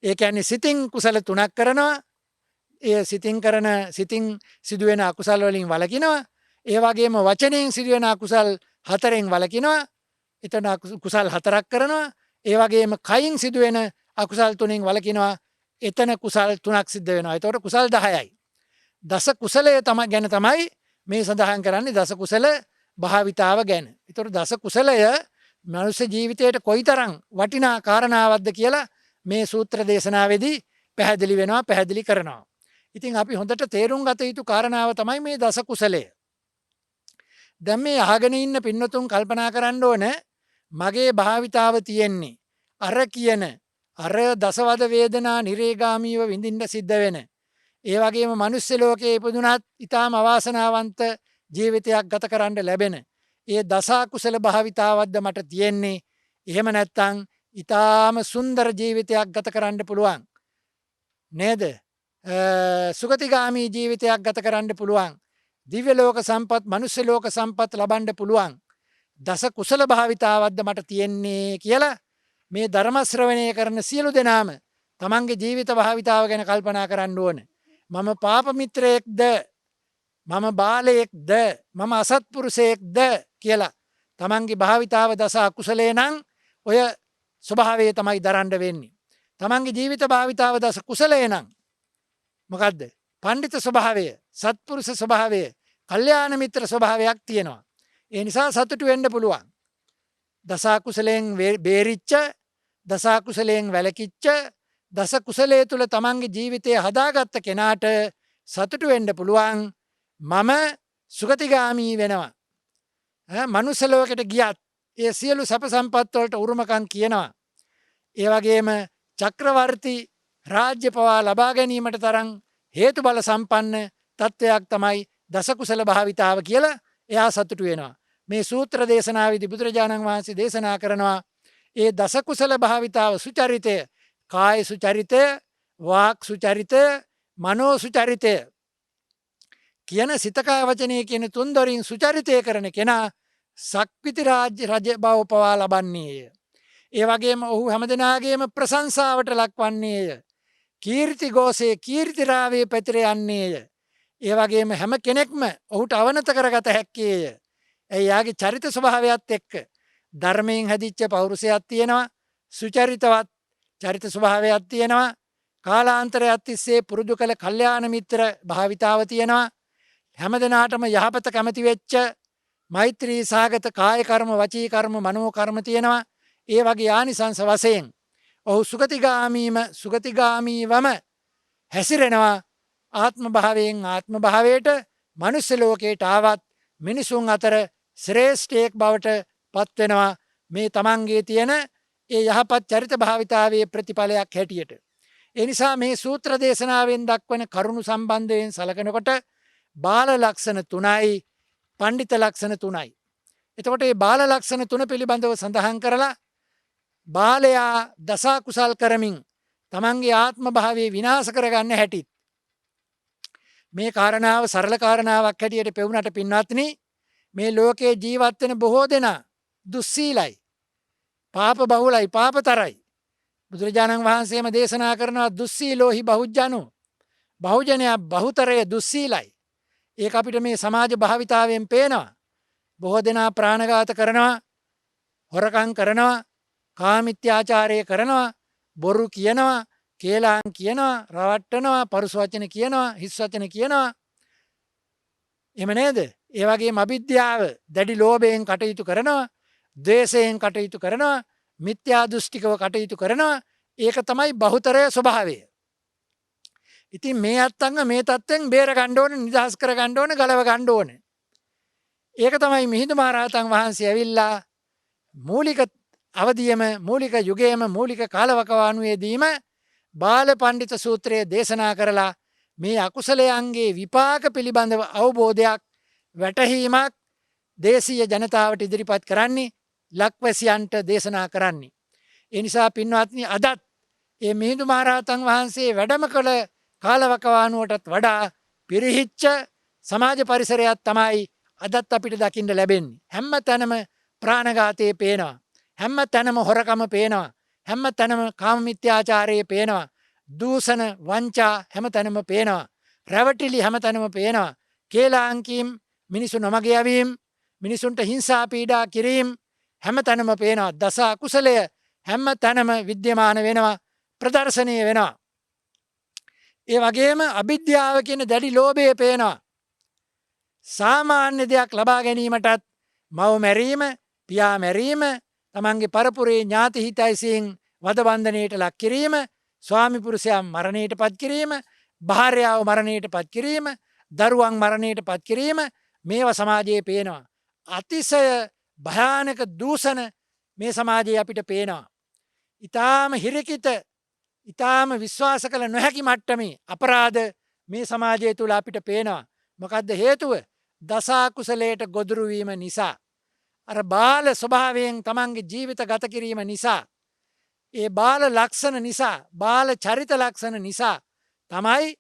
ඒ කියන්නේ සිතින් කුසල තුනක් කරනවා. ඒ සිතින් සිදුවෙන අකුසල් වලින් වළකිනවා. ඒ වගේම වචනයෙන් සිදුවෙන අකුසල් හතරෙන් වළකිනවා. එතන කුසල් හතරක් කරනවා. ඒ වගේම කයින් සිදුවෙන අකුසල් තුනෙන් වළකිනවා. එතන කුසල් තුනක් සිද්ධ වෙනවා. එතකොට කුසල් 10යි. දස කුසලය ගැන තමයි මේ සඳහන් කරන්නේ, දස කුසල භාවිතාව ගැන. එතකොට දස කුසලය මනුෂ්‍ය ජීවිතයට කොයිතරම් වටිනා කාරණාවක්ද කියලා මේ සූත්‍ර දේශනාවේදී පැහැදිලි වෙනවා, පැහැදිලි කරනවා. ඉතින් අපි හොඳට තේරුම් ගත යුතු කාරණාව තමයි මේ දස කුසලය. දැන් මේ අහගෙන ඉන්න පින්නතුන් කල්පනා කරන්න ඕන මගේ භාවිතාව තියෙන්නේ අර කියන අර දසවද වේදනා නිරේගාමීව විඳින්න සිද්ධ වෙන. ඒ වගේම මනුස්ස ලෝකයේ ඉපදුනත් ඊටාම අවාසනාවන්ත ජීවිතයක් ගත කරන්න ලැබෙන. ඒ දසා කුසල භාවිතාවක්ද මට තියෙන්නේ. එහෙම නැත්නම් ඊටාම සුන්දර ජීවිතයක් ගත කරන්න පුළුවන්. නේද? සුගතිගාමී ජීවිතයක් ගත කරන්න පුළුවන්. දිව්‍ය ලෝක සම්පත්, මනුස්ස ලෝක සම්පත් ලබන්න පුළුවන්. දස කුසල භාවිතාවක්ද මට තියෙන්නේ කියලා මේ ධර්ම ශ්‍රවණය කරන සියලු දෙනාම තමන්ගේ ජීවිත භාවිතාව ගැන කල්පනා කරන්න ඕන. මම පාප මිත්‍රයෙක්ද, මම බාලයෙක්ද, මම අසත්පුරුෂයෙක්ද කියලා තමන්ගේ භාවිතාව දස අකුසලේ නම් ඔය ස්වභාවය තමයි දරන්න වෙන්නේ. තමන්ගේ ජීවිත භාවිතාව දස කුසලේ නම් මොකද්ද? පඬිත ස්වභාවය, සත්පුරුෂ ස්වභාවය, කල්යාණ මිත්‍ර ස්වභාවයක් තියෙනවා. ඒ නිසා සතුටු වෙන්න පුළුවන්. දස කුසලයෙන් බේරිච්ච, දස කුසලයෙන් වැළකිච්ච, දස කුසලයේ තුල තමන්ගේ ජීවිතය හදාගත්ත කෙනාට සතුටු වෙන්න පුළුවන්. මම සුගතිගාමී වෙනවා. මනුස්ස ලෝකෙට ගියත් ඒ සියලු සැප සම්පත් වලට උරුමකම් කියනවා. ඒ වගේම චක්‍රවර්ති රාජ්‍ය පවා ලබා ගැනීමට තරම් හේතු බල සම්පන්න තත්වයක් තමයි දස කුසල භාවිතාව කියලා එයා සතුටු වෙනවා. මේ සූත්‍ර දේශනාවේදී බුදුරජාණන් වහන්සේ දේශනා කරනවා ඒ දස කුසල භාවිතාව සුචරිතය, කාය සුචරිතය, වාක් සුචරිතය, මනෝ සුචරිතය කියන සිතකා වචනය කියන තුන්දොරින් සුචරිතය කරන කෙනා සක්විති රාජ්‍ය රජ බව පවා ලබන්නේය. ඒ වගේම ඔහු හැමදෙනාගේම ප්‍රශංසාවට ලක්වන්නේය. කීර්ති ഘോഷයේ කීර්තිරාවේ පැතිර යන්නේය. ඒ වගේම හැම කෙනෙක්ම ඔහුට අවනත කරගත හැක්කේය. එයාගේ චරිත ස්වභාවයත් එක්ක ධර්මයෙන් හැදිච්ච පෞරුෂයක් තියෙනවා, සුචරිතවත් චරිත ස්වභාවයක් තියෙනවා, කාලාන්තරයක් තිස්සේ පුරුදු කළ කල්යාණ මිත්‍ර භාවිතාව තියෙනවා, හැමදෙනාටම යහපත කැමති වෙච්ච මෛත්‍රී සාගත කාය කර්ම, වචී කර්ම, මනෝ කර්ම තියෙනවා. ඒ වගේ ආනිසංස වශයෙන් ඔහු සුගතිගාමීවම හැසිරෙනවා. ආත්ම භාවයෙන් ආත්ම භාවයට, මනුස්ස ලෝකයට ආවත් මිනිසුන් අතර ශ්‍රේෂ්ඨයෙක් බවට පත් වෙනවා. මේ තමන්ගේ තියෙන ඒ යහපත් චරිත භාවිතාවේ ප්‍රතිඵලයක් හැටියට. ඒ නිසා මේ සූත්‍ර දේශනාවෙන් දක්වන කරුණු සම්බන්ධයෙන් සලකනකොට බාල ලක්ෂණ 3යි, පඬිත ලක්ෂණ 3යි. එතකොට මේ බාල ලක්ෂණ 3 පිළිබඳව සඳහන් කරලා බාලයා දස කුසල් කරමින් තමන්ගේ ආත්ම භාවයේ විනාශ කරගන්න හැටිත් මේ කාරණාව සරල කාරණාවක් හැටියට පෙවුනට පින්වත්නි, මේ ලෝකේ ජීවත් වෙන බොහෝ දෙනා දුස්සීලයි, පාප බහුලයි, පාපතරයි. බුදුරජාණන් වහන්සේම දේශනා කරනවා දුස්සීලෝහි බහුජනෝ. බහුජනයා බහුතරය දුස්සීලයි. ඒක අපිට මේ සමාජ භාවිතාවෙන් පේනවා. බොහෝ දෙනා ප්‍රාණඝාත කරනවා, හොරකම් කරනවා, කාමිත්‍යාචාරය කරනවා, බොරු කියනවා, කේලාම් කියනවා, රවට්ටනවා, පරුස වචන කියනවා, හිස් වචන කියනවා. එහෙම නේද? ඒ වගේම අවිද්‍යාව දැඩි ලෝභයෙන් කටයුතු කරනවා, ද්වේෂයෙන් කටයුතු කරනවා, මිත්‍යා දෘෂ්ටිකව කටයුතු කරනවා. ඒක තමයි බහුතරය ස්වභාවය. ඉතින් මේ අත්තංග මේ තත්ත්වෙන් බේර ගන්න ඕනේ, නිදහස් කර ගන්න ඕනේ, ගලව ගන්න ඕනේ. ඒක තමයි මිහිඳු මහරහතන් වහන්සේ ඇවිල්ලා මූලික අවදියම, මූලික යුගයේම, මූලික කාලවකවානුවේදීම බාල පඬිත සූත්‍රයේ දේශනා කරලා මේ අකුසලයන්ගේ විපාක පිළිබඳව අවබෝධයක්, වැටහීමක් දේශීය ජනතාවට ඉදිරිපත් කරන්නේ, ලක්වැසියන්ට දේශනා කරන්නේ. ඒ නිසා පින්වත්නි, අදත් මේ මිහිඳු මහරහතන් වහන්සේ වැඩම කළ කාලවකවානුවටත් වඩා පිරිහිච්ච සමාජ පරිසරයක් තමයි අදත් අපිට දකින්න ලැබෙන්නේ. හැම තැනම ප්‍රාණඝාතයේ පේනවා, හැම තැනම හොරකම පේනවා, හැම තැනම කාමමිත්‍යාචාරයේ පේනවා, දූෂණ වංචා හැම තැනම පේනවා, රැවටිලි හැම තැනම පේනවා, කේලාංකීම්, මිනිසු නොමග යැවීම්, මිනිසුන්ට හිංසා පීඩා කිරීම හැම තැනම පේනවා. දස අකුසලය හැම තැනම විද්‍යමාන වෙනවා, ප්‍රදර්ශනය වෙනවා. ඒ වගේම අවිද්‍යාව කියන දැඩි ලෝභය පේනවා. සාමාන්‍ය දෙයක් ලබා ගැනීමටත් මව මැරීම, පියා මැරීම, තමන්ගේ පරපුරේ ඥාති හිතයිසින් වදබන්ධනයට ලක් කිරීම, ස්වාමි පුරුෂයා මරණයට පත් කිරීම, භාර්යාව මරණයට පත් කිරීම, දරුවන් මරණයට පත් කිරීම මේවා සමාජයේ පේනවා. අතිශය භයානක දූෂණ මේ සමාජයේ අපිට පේනවා. ඉතාම හිරිකිත, ඉතාම විශ්වාස කළ නොහැකි මට්ටමේ අපරාධ මේ සමාජය තුළ අපිට පේනවා. මොකක්ද හේතුව? දසාකුසලයට ගොදුරුවීම නිසා. අර බාල ස්වභාවයෙන් තමන්ගේ ජීවිත ගත කිරීම නිසා. ඒ බාල ලක්ෂණ නිසා, බාල චරිත ලක්ෂණ නිසා තමයි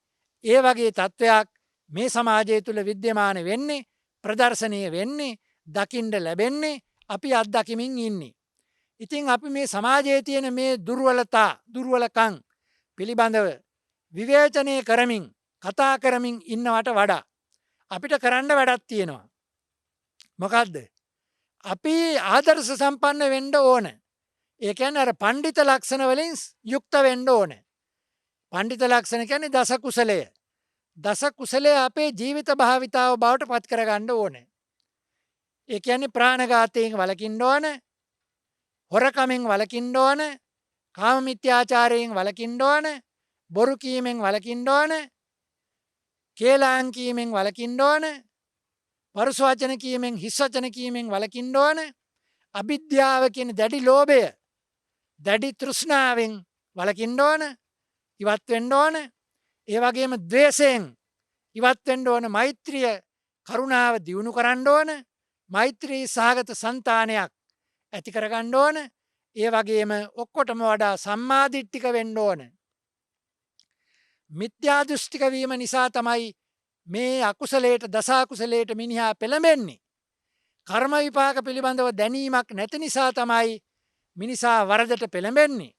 ඒ වගේ තත්ත්වයක් මේ සමාජය තුළ විද්‍යමාන වෙන්නේ, ප්‍රදර්ශනය වෙන්නේ, දකිින්ට ලැබෙන්නේ, අපි අත්දකිමින් ඉන්නේ. ඉතින් අපි මේ සමාජයේ තියෙන මේ දුර්වලකං පිළිබඳව විවේචනය කරමින් කතා කරමින් ඉන්නවට වඩා අපිට කරන්න වැඩක් තියෙනවා. මොකක්ද? අපි ආදර්ශ සම්පන්න වෙන්න ඕන. ඒ කියන්නේ අර පණ්ඩිත ලක්ෂණ වලින් යුක්ත වෙන්න ඕන. පණ්ඩිත ලක්ෂණ කියන්නේ දස කුසලය. දස කුසලය අපේ ජීවිත භාවිතාව බවට පත් කරගන්න ඕන. ඒ කියන්නේ ප්‍රාණඝාතයෙන් වළකින්න ඕන, හොරකමින් වළකින්න ඕන, කාම මිත්‍යාචාරයෙන් වළකින්න ඕන, බොරු කීමෙන් වළකින්න ඕන, කේලාම් කීමෙන් වළකින්න ඕන, පරුස වචන කීමෙන්, හිස් වචන කීමෙන් වළකින්න ඕන, අවිද්‍යාව කියන දැඩි ලෝභය, දැඩි තෘෂ්ණාවෙන් වළකින්න ඕන, ඉවත් වෙන්න ඕන. ඒ වගේම ද්වේෂයෙන් ඉවත් වෙන්න ඕන. මෛත්‍රිය, කරුණාව දියුණු කරන්න ඕන. මෛත්‍රී සහගත సంతානයක් ඇති කරගන්න ඕන. ඒ වගේම ඔක්කොටම වඩා සම්මාදිට්ඨික වෙන්න ඕන. මිත්‍යා දෘෂ්ටික වීම නිසා තමයි මේ අකුසලයට, දසාකුසලයට මිනිහා පෙළඹෙන්නේ. කර්ම විපාක පිළිබඳව දැනීමක් නැති නිසා තමයි මිනිසා වරදට පෙළඹෙන්නේ.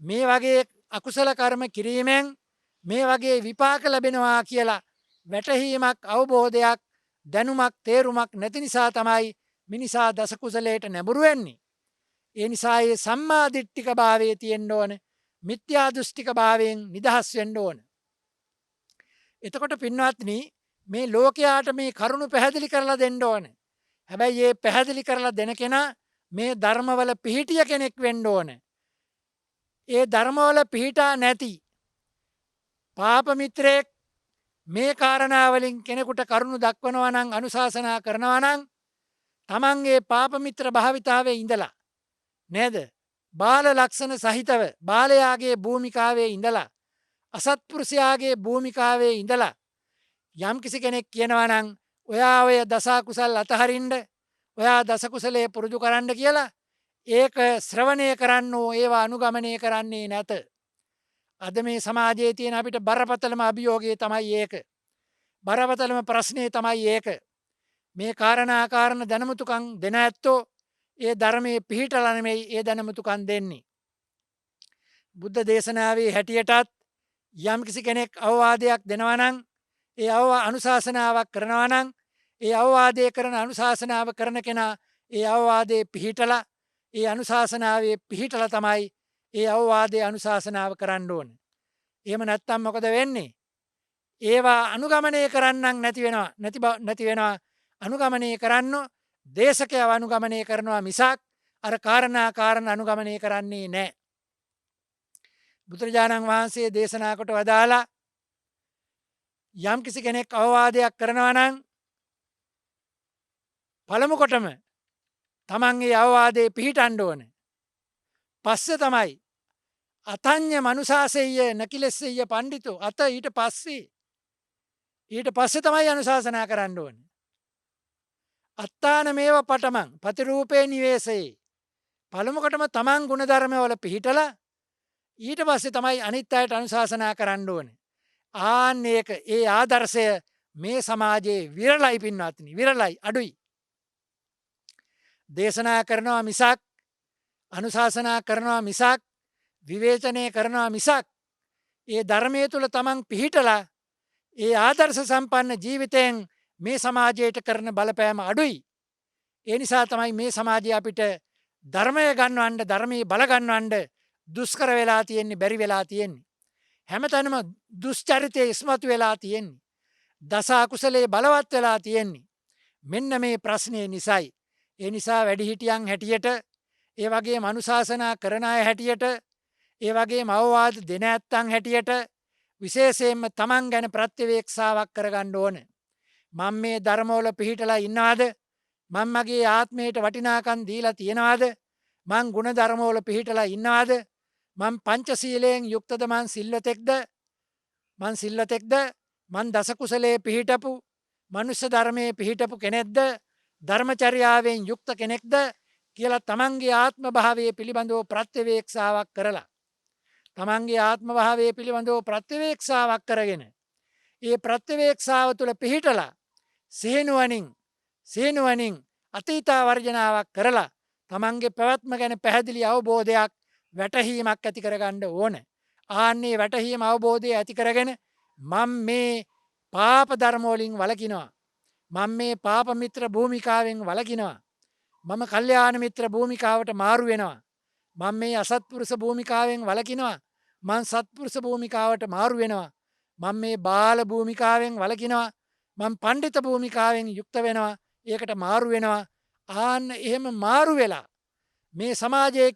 මේ වගේ අකුසල කර්ම කිරීමෙන් මේ වගේ විපාක ලැබෙනවා කියලා වැටහීමක්, අවබෝධයක්, දැනුමක්, තේරුමක් නැති නිසා තමයි මිනිසා දසකුසලයට නැඹුරු වෙන්නේ. ඒ නිසා ඒ සම්මාදිට්ඨික භාවයේ තියෙන්න ඕන. මිත්‍යා දෘෂ්ටික භාවයෙන් නිදහස් වෙන්න ඕන. එතකොට පින්වත්නි, මේ ලෝකයාට මේ කරුණු පැහැදිලි කරලා දෙන්න ඕන. හැබැයි මේ පැහැදිලි කරලා දෙන කෙනා මේ ධර්මවල පිහිටිය කෙනෙක් වෙන්න ඕන. ඒ ධර්මවල පිහිටා නැති පාප මිත්‍රයෙක් මේ කාරණාවලින් කෙනෙකුට කරුණු දක්වනවා නම්, අනුශාසනා කරනවා නම්, තමන්ගේ පාප මිත්‍ර භාවිතාවේ ඉඳලා නේද? බාල ලක්ෂණ සහිතව බාලයාගේ භූමිකාවේ ඉඳලා, අසත්පුරුෂයාගේ භූමිකාවේ ඉඳලා යම් කිසි කෙනෙක් කියනවා නම් ඔයා ඔය දසකුසල් අතහරින්න, ඔයා දසකුසලයේ පුරුදු කරන්න කියලා, ඒක ශ්‍රවණය කරන්නෝ, ඒවා අනුගමනය කරන්නේ නැත. අද මේ සමාජයේ තියෙන අපිට බරපතලම අභියෝගය තමයි ඒක. බරපතලම ප්‍රශ්නේ තමයි ඒක. මේ කාරණ දැනුමුතුකම් දෙන ඇත්තෝ ඒ ධර්මයේ පිහිටලා නෙමෙයි ඒ දැනුමුතුකම් දෙන්නේ. බුද්ධ දේශනාවේ හැටියටත් යම් කිසි කෙනෙක් අවවාදයක් දෙනවා නම්, ඒ අනුශාසනාවක් කරනවා නම්, ඒ අවවාදයේ කරන අනුශාසනාව කරන කෙනා ඒ අවවාදයේ පිහිටලා, ඒ අනුශාසනාවේ පිහිටලා තමයි ඒ අවවාදයේ අනුශාසනාව කරන්න ඕන. එහෙම නැත්නම් මොකද වෙන්නේ? ඒවා අනුගමනය කරන්නන් නැති වෙනවා. අනුගමනය කරන්න දේශකයව අනුගමනය කරනවා මිසක් අර කාරණ අනුගමනය කරන්නේ නැහැ. බුදුරජාණන් වහන්සේ දේශනා කොට වදාලා යම් කිසි කෙනෙක් අවවාදයක් කරනවා නම් පළමු කොටම තමන්ගේ අවවාදයේ පිහිටන්න ඕන. පස්සේ තමයි අතඤ්ඤ මනුසාසෙය්‍ය නකිලෙස්සෙය්‍ය පණ්ඩිතෝ. අත ඊට පස්සේ තමයි අනුශාසනා කරන්න ඕන. අත්තාන මේව පටමං පතිරූපේ නිවේසයේ. පළමුකොටම තමන් ගුණධර්මවල පිහිටලා ඊට පස්සේ තමයි අනිත් අයට අනුශාසනා කරන්න ඕන. ආන්න ඒක, ඒ ආදර්ශය මේ සමාජයේ විරලයි පින්වත්නි, විරලයි, අඩුයි. දේශනා කරනවා මිසක්, අනුශාසනා කරනවා මිසක්, විවේචනය කරනවා මිසක්, ඒ ධර්මයේ තුල තමන් පිහිටලා ඒ ආදර්ශ සම්පන්න ජීවිතයෙන් මේ සමාජයට කරන බලපෑම අඩුයි. ඒ නිසා තමයි මේ සමාජය අපිට ධර්මය ගන්නවන්න, ධර්මයේ බල ගන්නවන්න දුෂ්කර වෙලා තියෙන්නේ, බැරි වෙලා තියෙන්නේ. හැමතැනම දුෂ්චරිතයේ ඉස්මතු වෙලා තියෙන්නේ. දස අකුසලයේ බලවත් වෙලා තියෙන්නේ. මෙන්න මේ ප්‍රශ්නේ නිසයි. ඒ නිසා වැඩිහිටියන් හැටියට, ඒ වගේම අනුශාසනා කරන අය හැටියට, ඒ වගේම අවවාද දෙන ඇත්තන් හැටියට විශේෂයෙන්ම තමන් ගැන ප්‍රත්‍යවේක්ෂාවක් කරගන්න ඕන. මම මේ ධර්මවල පිහිටලා ඉන්නවාද? මම මගේ ආත්මයට වටිනාකම් දීලා තියනවාද? මං ගුණ ධර්මවල පිහිටලා ඉන්නවාද? මං පංචශීලයෙන් යුක්තද? මං සිල්වතෙක්ද? මං සිල්වතෙක්ද? මං දස කුසලයේ පිහිටපු මනුෂ්‍ය ධර්මයේ පිහිටපු කෙනෙක්ද? ධර්මචර්යාවෙන් යුක්ත කෙනෙක්ද කියලා තමන්ගේ ආත්ම භාවය පිළිබඳව ප්‍රත්‍යවේක්ෂාවක් කරලා තමන්ගේ ආත්ම භාවය පිළිබඳව ප්‍රත්‍යවේක්ෂාවක් කරගෙන ඒ ප්‍රත්‍යවේක්ෂාව තුළ පිහිටලා සේනුවනින් අතීතා වර්ජනාවක් කරලා තමන්ගේ පැවැත්ම ගැන පැහැදිලි අවබෝධයක් වැටහීමක් ඇති කරගන්න ඕන. ආන්නේ වැටහීම අවබෝධය ඇති කරගෙන මම මේ පාප ධර්මවලින් වළකිනවා. මම මේ පාප මිත්‍ර භූමිකාවෙන් වළකිනවා. මම කල්යාණ මිත්‍ර භූමිකාවට මාරු වෙනවා. මම මේ අසත්පුරුෂ භූමිකාවෙන් වළකිනවා. මං සත්පුරුෂ භූමිකාවට මාරු වෙනවා. මම මේ බාල භූමිකාවෙන් වළකිනවා. මං පණ්ඩිත භූමිකාවෙන් යුක්ත වෙනවා. ඒකට මාරු වෙනවා. ආන්න එහෙම මාරු වෙලා මේ සමාජයේ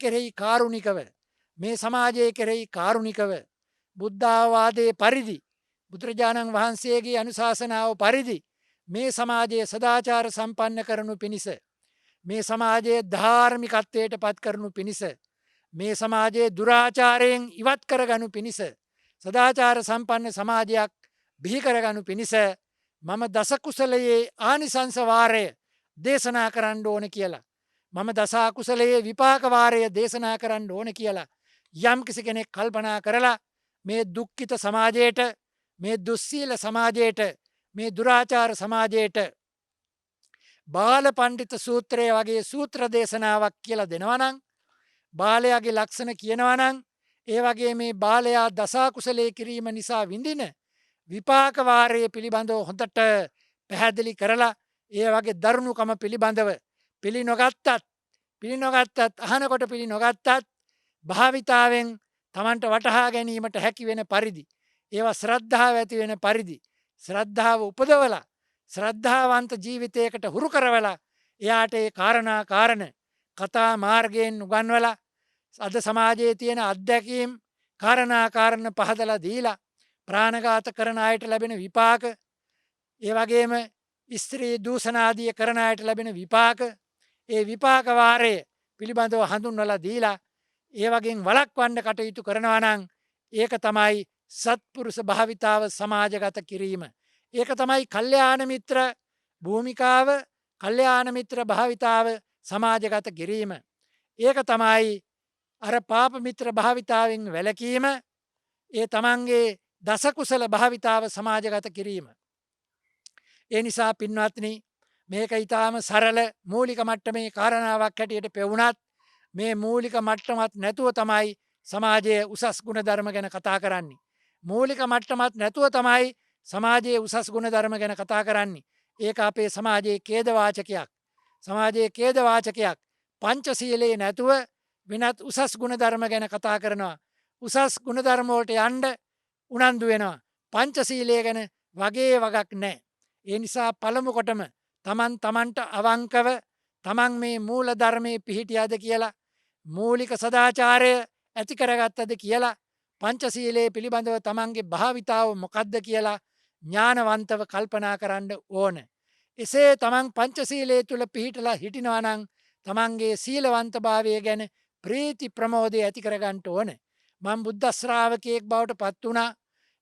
කෙරෙහි කාරුණිකව බුද්ධාවාදයේ පරිදි බුදුරජාණන් වහන්සේගේ අනුශාසනාව පරිදි මේ සමාජයේ සදාචාර සම්පන්න කරනු පිණිස මේ සමාජයේ ධාර්මිකත්වයට පත් කරනු පිණිස මේ සමාජයේ දුරාචාරයෙන් ඉවත් කරගනු පිණිස සදාචාර සම්පන්න සමාජයක් බිහි කරගනු පිණිස මම දස කුසලයේ ආනිසංස වාරය දේශනා කරන්න ඕන කියලා. මම දස අකුසලයේ විපාක වාරය දේශනා කරන්න ඕන කියලා යම් කිසි කෙනෙක් කල්පනා කරලා මේ දුක්ඛිත සමාජයට, මේ දුස්සීල සමාජයට, මේ දුරාචාර සමාජයට බාල පණ්ඩිත සූත්‍රය වගේ සූත්‍ර දේශනාවක් කියලා දෙනවා නම්, බාලයාගේ ලක්ෂණ කියනවා නම්, ඒ වගේ මේ බාලයා දසකුසලයේ කිරීම නිසා විඳින විපාක වාරය පිළිබඳව හොඳට පැහැදිලි කරලා ඒ වගේ දරුණුකම පිළිබඳව පිළි නොගත්තත් අහනකොට පිළි නොගත්තත් භාවිතාවෙන් තමන්ට වටහා ගැනීමට හැකි වෙන පරිදි ඒවා ශ්‍රද්ධාව ඇති වෙන පරිදි ශ්‍රද්ධාව උපදවලා ශ්‍රද්ධාවන්ත ජීවිතයකට හුරු කරවලා එයාට ඒ කාරණ කතා මාර්ගයෙන් උගන්වලා අද සමාජයේ තියෙන අත්දැකීම් කාරණ පහදලා දීලා ප්‍රාණඝාත කරන අයට ලැබෙන විපාක, ඒ වගේම ස්ත්‍රී දූෂණාදිය කරන අයට ලැබෙන විපාක, ඒ විපාක වාරය පිළිබඳව හඳුන්වලා දීලා ඒ වගේ වළක්වන්න කටයුතු කරනවා නම් ඒක තමයි සත්පුරුෂ භාවිතාව සමාජගත කිරීම. ඒක තමයි කල්යාණ මිත්‍ර භූමිකාව, කල්යාණ මිත්‍ර භාවිතාව සමාජගත කිරීම. ඒක තමයි අර පාප මිත්‍ර භාවිතාවෙන් වැළකීම, ඒ තමන්ගේ දසකුසල භාවිතාව සමාජගත කිරීම. ඒ නිසා පින්වත්නි, මේක ඊටාම සරල මූලික මට්ටමේ කාරණාවක් හැටියට පෙවුනත් මේ මූලික මට්ටමත් නැතුව තමයි සමාජයේ උසස් ගුණ ධර්ම ගැන කතා කරන්නේ. මූලික මට්ටමත් නැතුව තමයි සමාජයේ උසස් ගුණ ධර්ම ගැන කතා කරන්නේ. ඒක අපේ සමාජයේ ඛේදවාචකයක්. සමාජයේ ඛේදවාචකයක්. පංචශීලයේ නැතුව වෙනත් උසස් ගුණ ධර්ම ගැන කතා කරනවා. උසස් ගුණ ධර්ම වලට යන්න උනන්දු වෙනවා. පංචශීලය ගැන වගේ වගක් නැහැ. ඒ නිසා පළමු කොටම තමන්ට අවංකව තමන් මේ මූල ධර්මයේ පිහිටියද කියලා, මූලික සදාචාරය ඇති කරගත්තද කියලා, පංචශීලයේ පිළිබඳව තමන්ගේ භාවිතාව මොකක්ද කියලා ඥානවන්තව කල්පනා කරන්න ඕන. එසේ තමන් පංචශීලයේ තුල පිහිටලා හිටිනවා නම් තමන්ගේ සීලවන්තභාවය ගැන ප්‍රීති ප්‍රමෝදය ඇති කරගන්න ඕන. මම බුද්ධ ශ්‍රාවකයෙක් බවට පත් වුණා.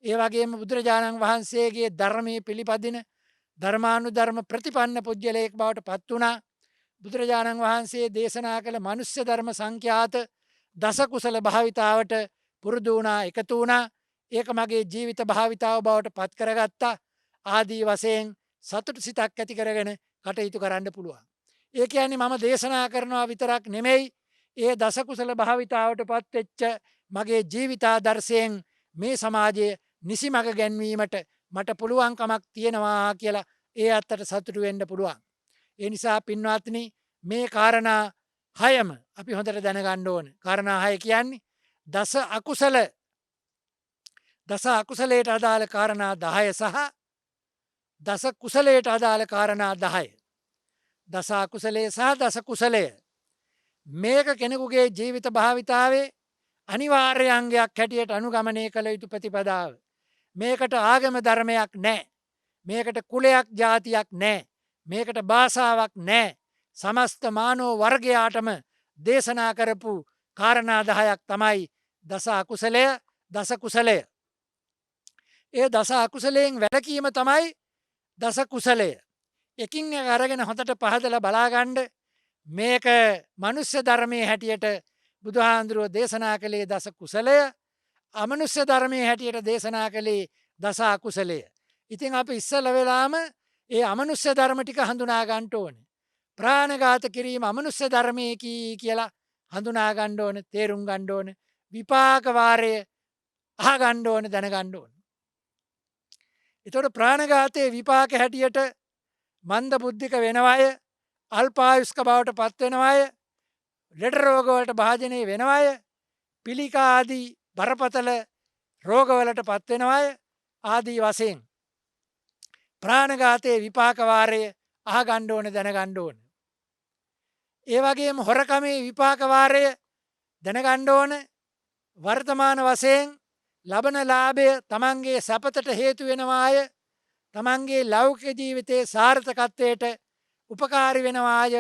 ඒ වගේම බුදුරජාණන් වහන්සේගේ ධර්මයේ පිළිපදින ධර්මානුධර්ම ප්‍රතිපන්න පුජ්‍යලයෙක් බවට පත් වුණා. බුදුරජාණන් වහන්සේ දේශනා කළ මනුෂ්‍ය ධර්ම සංඛ්‍යාත දස කුසල භාවිතාවට පුරුදු වුණා, එකතු වුණා. ඒක මගේ ජීවිත භාවිතාව බවට පත් කරගත්තා. ආදී වශයෙන් සතුට සිතක් ඇති කරගෙන කටයුතු කරන්න පුළුවන්. ඒ කියන්නේ මම දේශනා කරනවා විතරක් නෙමෙයි, ඒ දස කුසල භාවිතාවට පත් වෙච්ච මගේ ජීවිතාදර්ශයෙන් මේ සමාජයේ නිසි මඟ ගැන්වීමට මට පුළුවන්කමක් තියෙනවා කියලා ඒ අත්තට සතුටු වෙන්න පුළුවන්. ඒ නිසා පින්වත්නි, මේ කාරණා හයම අපි හොඳට දැනගන්න ඕන. කාරණා හය කියන්නේ දස අකුසලයට අදාළ කාරණා 10 සහ දස කුසලයට අදාළ කාරණා 10. දස අකුසලයේ සහ දස කුසලය මේක කෙනෙකුගේ ජීවිත භාවිතාවේ අනිවාර්ය අංගයක් හැටියට අනුගමනය කළ යුතු ප්‍රතිපදාව. මේකට ආගම ධර්මයක් නෑ. මේකට කුලයක් ජාතියක් නෑ. මේකට භාෂාවක් නෑ. සමස්ත මානෝ වර්ගයාටම දේශනා කරපු කාරණා 10ක් තමයි දස අකුසලය දස කුසලය. ඒ දස අකුසලයෙන් වැළකීම තමයි දස කුසලය. එකින් එක අරගෙන හොඳට පහදලා බලාගන්න මේක මනුෂ්‍ය ධර්මයේ හැටියට බුදුහාඳුරුව දේශනා කළේ දස කුසලය, අමනුෂ්‍ය ධර්මයේ හැටියට දේශනා කළේ දස අකුසලය. ඉතින් අපි ඉස්සල වෙලාම ඒ අමනුෂ්‍ය ධර්ම ටික හඳුනා ගන්න ඕනේ. ප්‍රාණඝාත කිරීම අමනුෂ්‍ය ධර්මයකි කියලා හඳුනා ගන්න ඕනේ, තේරුම් ගන්න ඕනේ. විපාක වාරය අහගන්න ඕනේ, දැනගන්න ඕනේ. එතකොට ප්‍රාණඝාතයේ විපාක හැටියට මන්ද බුද්ධික වෙන අය, අල්පායුෂ්ක බවට පත් වෙන අය, ලෙඩ රෝග වලට භාජනය වෙන අය, පිළිකා ආදී බරපතල රෝගවලට පත් වෙන අය ආදී වශයෙන් ප්‍රාණඝාතයේ විපාක වාරය අහගන්න ඕනේ, දැනගන්න ඕනේ. ඒ වගේම හොරකමේ විපාක වාරය දැනගන්න ඕනේ. වර්තමාන වශයෙන් ලබන ලාභය තමන්ගේ සැපතට හේතු වෙනවාය, තමන්ගේ ලෞකික ජීවිතයේ සාර්ථකත්වයට උපකාරී වෙනවාය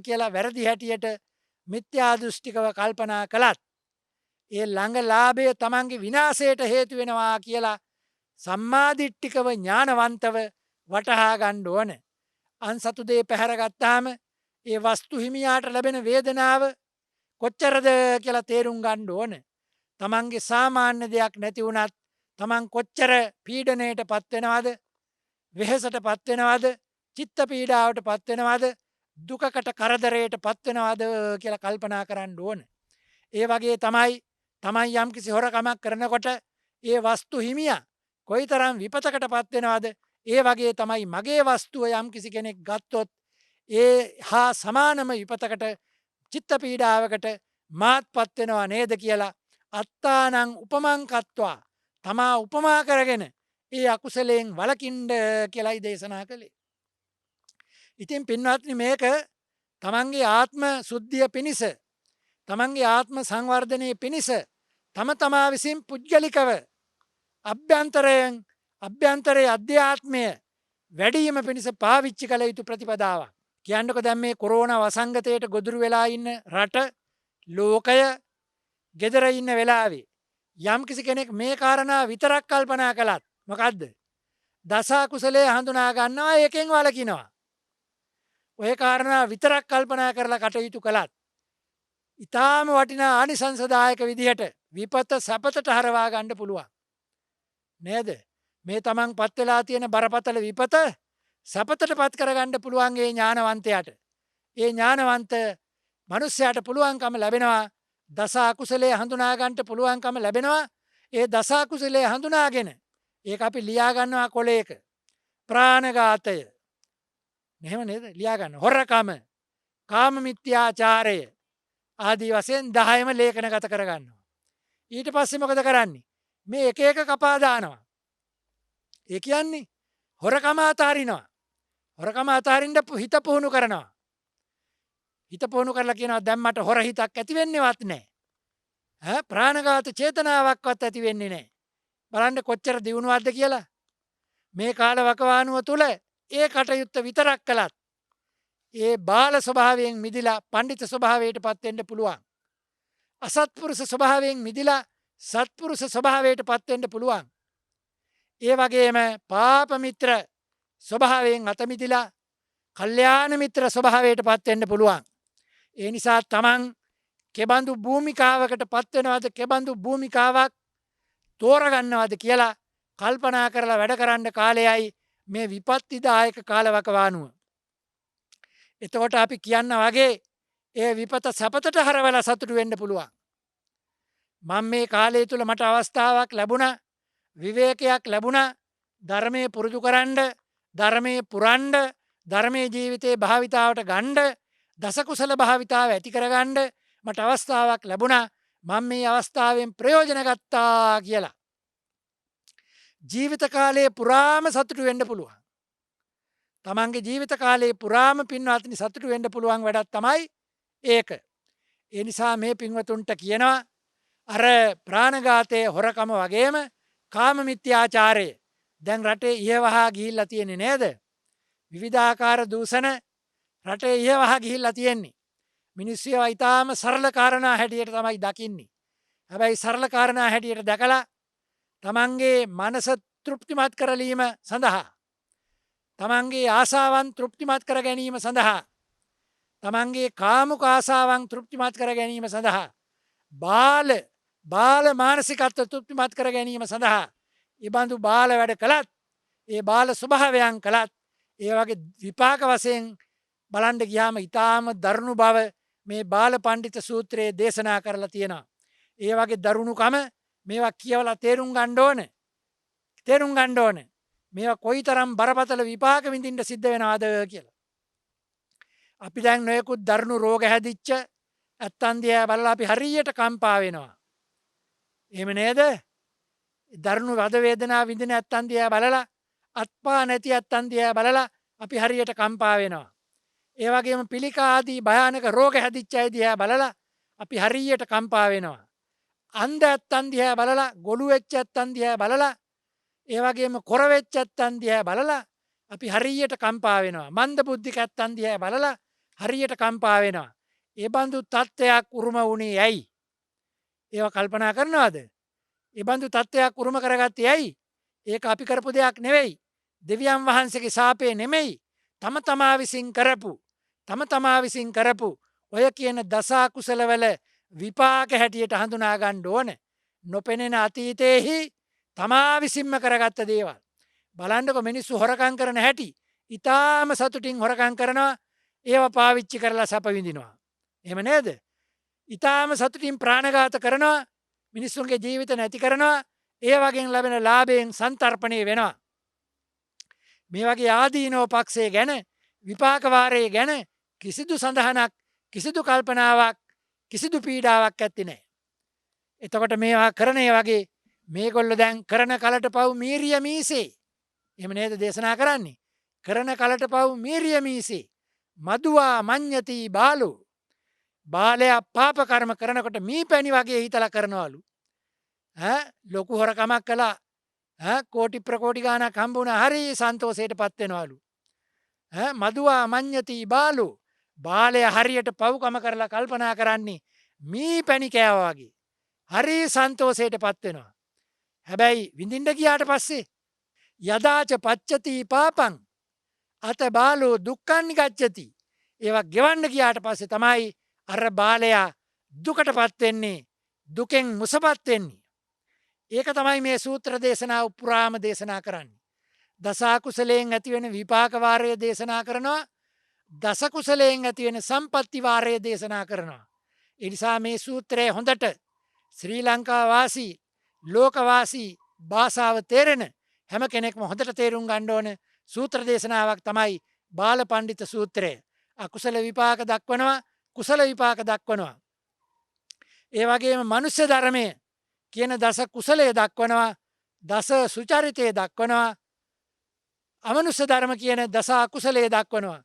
කියලා වැරදි හැටියට මිත්‍යා දෘෂ්ටිකව කල්පනා කළත් ඒ ළඟ ලාභය තමන්ගේ විනාශයට හේතු වෙනවා කියලා සම්මාදිට්ඨිකව ඥානවන්තව වටහා ගන්න ඕන. අන්සතු දේ පැහැරගත්තාම ඒ වස්තු හිමියාට ලැබෙන වේදනාව කොච්චරද කියලා තේරුම් ගන්න ඕන. තමන්ගේ සාමාන්‍ය දෙයක් නැති වුණත් තමන් කොච්චර පීඩනයට පත් වෙනවද, වෙහෙසට පත් වෙනවද, චිත්ත පීඩාවට පත් වෙනවද, දුකකට කරදරයට පත් වෙනවද කියලා කල්පනා කරන්න ඕන. ඒ වගේ තමයි තමන් යම්කිසි හොරකමක් කරනකොට ඒ වස්තු හිමියා කොයිතරම් විපතකට පත් වෙනවද, ඒ වගේ තමයි මගේ වස්තුව යම්කිසි කෙනෙක් ගත්තොත් ඒ හා සමානම විපතකට, චිත්ත පීඩාවකට මාත් පත් වෙනවා නේද කියලා අත්තානං උපමං කତ୍වා තමා උපමා කරගෙන ඒ අකුසලයෙන් වළකින්න කියලායි දේශනා කළේ. ඉතින් පින්වත්නි, මේක තමන්ගේ ආත්ම සුද්ධිය පිණිස, තමන්ගේ ආත්ම සංවර්ධනයේ පිණිස තම තමා විසින් පුද්ගලිකව අභ්‍යන්තරයේ අධ්‍යාත්මය වැඩිම පිණිස පාවිච්චි කළ යුතු ප්‍රතිපදාවක්. කියන්නකො දැන් මේ කොරෝනා වසංගතයට ගොදුරු වෙලා ඉන්න රට, ලෝකය, ගෙදර ඉන්න වෙලාවේ යම්කිසි කෙනෙක් මේ කාරණා විතරක් කල්පනා කළත් මොකද්ද? දස කුසලයේ හඳුනා ගන්නවා, ඒකෙන් වළකිනවා. ඔය කාරණා විතරක් කල්පනා කරලා කටයුතු කළත් ඊටාම වටිනා ආනිසංසදායක විදිහට විපත සැපතට හරවා ගන්න පුළුවන්. නේද? මේ තමන් පත් වෙලා තියෙන බරපතල විපත සැපතට පත් කරගන්න පුළුවන් ඒ ඥානවන්තයාට. ඒ ඥානවන්ත මනුස්සයාට පුළුවන්කම ලැබෙනවා දස අකුසලයේ හඳුනා ගන්නට පුළුවන්කම ලැබෙනවා. ඒ දස අකුසලයේ හඳුනාගෙන ඒක අපි ලියා ගන්නවා කොලයක. ප්‍රාණඝාතය, එහෙම නේද? ලියා ගන්න. හොරකම, කාම මිත්‍යාචාරය ආදී වශයෙන් 10ම ලේඛනගත කරගන්නවා. ඊට පස්සේ මොකද කරන්නේ? මේ එක එක කපා දානවා. ඒ කියන්නේ හොරකම අතාරිනවා. හොරකම අතාරින්න හිත පුහුණු කරනවා. හිත පුහුණු කරලා කියනවා දැන් මට හොර හිතක් ඇති වෙන්නේවත් නැහැ. ප්‍රාණඝාත චේතනාවක්වත් ඇති වෙන්නේ නැහැ. බලන්න කොච්චර දියුණුවක්ද කියලා. මේ කාල වකවානුව තුල ඒ කටයුත්ත විතරක් කළත් ඒ බාල ස්වභාවයෙන් මිදිලා පඬිත ස්වභාවයට පත් වෙන්න පුළුවන්. අසත්පුරුෂ ස්වභාවයෙන් මිදිලා සත්පුරුෂ ස්වභාවයට පත් වෙන්න පුළුවන්. ඒ වගේම පාප මිත්‍ර ස්වභාවයෙන් අත මිදිලා කල්යාණ මිත්‍ර ස්වභාවයට පත් වෙන්න පුළුවන්. ඒ නිසා තමන් කෙබඳු භූමිකාවකට පත් වෙනවද, කෙබඳු භූමිකාවක් තෝරගන්නවද කියලා කල්පනා කරලා වැඩ කරන්න කාලයයි මේ විපත්තිදායක කාලවකවානුව. එතකොට අපි කියන්න වගේ ඒ විපත සැපතට හරවලා සතුටු වෙන්න පුළුවන්. මම මේ කාලය තුල මට අවස්ථාවක් ලැබුණා, විවේකයක් ලැබුණා ධර්මයේ පුරුදු කරන්න, ධර්මයේ පුරන්න, ධර්මයේ ජීවිතේ භාවිතාවට ගන්න, දස කුසල භාවිතාව ඇති කරගන්න මට අවස්ථාවක් ලැබුණා. මම මේ අවස්ථාවෙන් ප්‍රයෝජන ගත්තා කියලා ජීවිත කාලයේ පුරාම සතුටු වෙන්න පුළුවන්. තමන්ගේ ජීවිත කාලයේ පුරාම පින්වත්නි සතුටු වෙන්න පුළුවන් වැඩක් තමයි ඒක. ඒ නිසා මේ පින්වතුන්ට කියනවා අර ප්‍රාණඝාතයේ, හොරකම වගේම කාම මිත්‍යාචාරය දැන් රටේ ඉහවහා ගිහිල්ලා තියෙන්නේ නේද? විවිධාකාර දූෂණ රටේ ඉහවහා ගිහිල්ලා තියෙන්නේ. මිනිස්සු ඒවා ඊටාම සරල කාරණා හැටියට තමයි දකින්නේ. හැබැයි සරල කාරණා හැටියට දැකලා තමන්ගේ මනස තෘප්තිමත් කරලීම සඳහා තමන්ගේ ආසාවන් තෘප්තිමත් කර ගැනීම සඳහා තමන්ගේ කාමුක ආසාවන් තෘප්තිමත් කර ගැනීම සඳහා බාල මානසිකත්ව තෘප්තිමත් කර ගැනීම සඳහා ඉබඳු බාල වැඩ කළත් ඒ බාල ස්වභාවයන් කළත් ඒ වගේ විපාක වශයෙන් බලන්න ගියාම ඊටාම දරුණු බව මේ බාල පණ්ඩිත සූත්‍රයේ දේශනා කරලා තියෙනවා. ඒ වගේ දරුණුකම මේවා කියවලා තේරුම් ගන්න ඕනේ. තේරුම් ගන්න ඕනේ. මේවා කොයිතරම් බරපතල විපාක විඳින්න සිද්ධ වෙනවද කියලා. අපි දැන් නොයෙකුත් දරුණු රෝග හැදිච්ච ඇත්තන් දිහා බලලා අපි හරියට කම්පා වෙනවා. එහෙම නේද? දරුණු වද වේදනා විඳින ඇත්තන් දිහා බලලා අත්පා නැති ඇත්තන් දිහා බලලා අපි හරියට කම්පා වෙනවා. ඒ වගේම පිළිකා ආදී භයානක රෝග හැදිච්ච අය දිහා බලලා අපි හරියට කම්පා වෙනවා. අන්ධ ඇත්තන් දිහා බලලා ගොළු වෙච්ච ඇත්තන් දිහා බලලා ඒ වගේම කොර වෙච්ච ඇත්තන් දිහා බලලා අපි හරියට කම්පා වෙනවා. මන්ද බුද්ධික ඇත්තන් දිහා බලලා හරියට කම්පා වෙනවා. ඒ බඳු තත්ත්වයක් උරුම වුණේ ඇයි? ඒවා කල්පනා කරනවද? ඒ බඳු තත්ත්වයක් උරුම කරගත්තේ ඇයි? ඒක අපි කරපු දෙයක් නෙවෙයි. දෙවියන් වහන්සේගේ ශාපේ නෙමෙයි. තම තමා විසින් කරපු ඔය කියන දස කුසලවල විපාක හැටියට හඳුනා ගන්න ඕන. නොපෙනෙන අතීතයේහි තමා විසින්ම කරගත්ත දේවල්. බලන්නකො මිනිස්සු හොරකම් කරන හැටි. ඊටාම සතුටින් හොරකම් කරනවා. ඒව පාවිච්චි කරලා සැප විඳිනවා. එහෙම නේද? ඊටාම සතුටින් ප්‍රාණඝාත කරනවා. මිනිස්සුන්ගේ ජීවිත නැති කරනවා. ඒ වගේන් ලැබෙන ලාභයෙන් සන්තර්පණය වෙනවා. මේ වගේ ආදීනෝ පක්ෂය ගැන විපාක වාරයේ ගැන කිසිදු සඳහනක් කිසිදු කල්පනාවක් කිසිදු පීඩාවක් ඇත්තේ නැහැ. එතකොට මේවා කරන ඒ වගේ මේගොල්ලෝ දැන් කරන කලට පව් මීරිය මීසේ. එහෙම නේද දේශනා කරන්නේ? කරන කලට පව් මීරිය මීසේ. මදුවා මඤ්ඤති බාලෝ. බාලයා පාප කර්ම කරනකොට මීපැණි වගේ හිතලා කරනවලු. ලොකු හොරකමක් කළා. කෝටි ප්‍රකෝටි ගාණක් හම්බ වුණා. හරි සන්තෝෂයටපත් වෙනවලු. මදුවා මඤ්ඤති බාලෝ. බාලයා හරියට පව්කම කරලා කල්පනා කරන්නේ මීපැණි කෑවා වගේ. හරි සන්තෝෂයටපත් වෙනවා. හැබැයි විඳින්න ගියාට පස්සේ යදාච පච්චති පාපං අත බාලෝ දුක්ඛං නිගච්ඡති. ඒවා ගෙවන්න ගියාට පස්සේ තමයි අර බාලයා දුකටපත් වෙන්නේ. දුකෙන් මුසපත් වෙන්නේ. ඒක තමයි මේ සූත්‍ර දේශනාව පුරාම දේශනා කරන්නේ. දස කුසලයෙන් ඇතිවෙන විපාක වාරය දේශනා කරනවා. දස කුසලයෙන් ඇතිවෙන සම්පත්ති වාරය දේශනා කරනවා. ඒ නිසා මේ සූත්‍රය හොඳට ශ්‍රී ලංකා වාසී ලෝකවාසී භාෂාව තේරෙන හැම කෙනෙක්ම හොඳට තේරුම් ගන්න ඕන සූත්‍ර දේශනාවක් තමයි බාල පණ්ඩිත සූත්‍රය. අකුසල විපාක දක්වනවා කුසල විපාක දක්වනවා. ඒ වගේම මනුෂ්‍ය ධර්මය කියන දස කුසලය දක්වනවා දස සුචරිතය දක්වනවා අමනුෂ්‍ය ධර්ම කියන දස අකුසලය දක්වනවා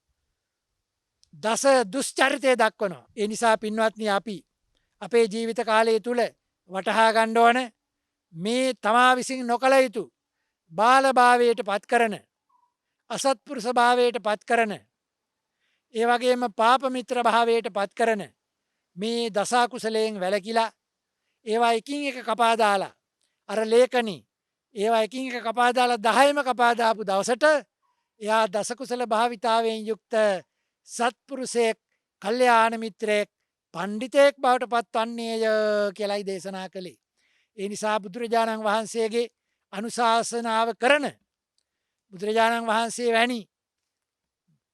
දස දුෂ්චරිතය දක්වනවා. ඒ නිසා පින්වත්නි අපි අපේ ජීවිත කාලය තුල වටහා ගන්න ඕන මේ තමා විසින් නොකළ යුතු බාලභාවයට පත් කරන අසත්පුරුෂ භාවයට පත් කරන ඒ වගේම පාප මිත්‍ර භාවයට පත් කරන මේ දස කුසලයෙන් වැළකීලා ඒවා එකින් එක කපා දාලා අර ලේඛනි ඒවා එකින් එක කපා දාලා 10ම කපා දාපු දවසට එයා දස කුසල භාවිතාවෙන් යුක්ත සත්පුරුෂයෙක් කල්යාණ මිත්‍රයෙක් පණ්ඩිතයෙක් බවට පත්වන්නේය කියලායි දේශනා කළේ. ඒ නිසා බුදුරජාණන් වහන්සේගේ අනුශාසනාව කරන බුදුරජාණන් වහන්සේ වැනි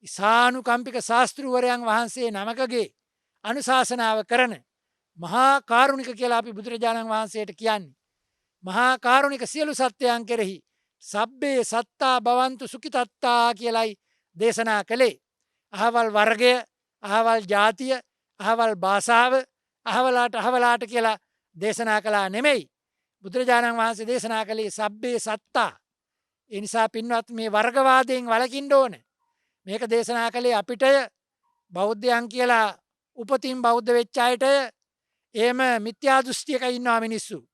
ඉසානුකම්පික ශාස්තෘවරයන් වහන්සේ නමකගේ අනුශාසනාව කරන මහා කාරුණික කියලා අපි බුදුරජාණන් වහන්සේට කියන්නේ. මහා කාරුණික සියලු සත්‍යයන් කෙරෙහි සබ්බේ සත්තා භවන්තු සුඛිතත්තා කියලායි දේශනා කළේ. අහවල් වර්ගය, අහවල් ජාතිය, අහවල් භාෂාව, අහවලාට කියලා දේශනා කළා නෙමෙයි. බුදුරජාණන් වහන්සේ දේශනා කළේ සබ්බේ සත්තා. ඒ නිසා පින්වත් මේ වර්ගවාදයෙන් වළකින්න ඕන. මේක දේශනා කළේ අපිටය බෞද්ධයන් කියලා උපතින් බෞද්ධ වෙච්ච අයටය. එහෙම මිත්‍යා දෘෂ්ටියක ඉන්නවා මිනිස්සු.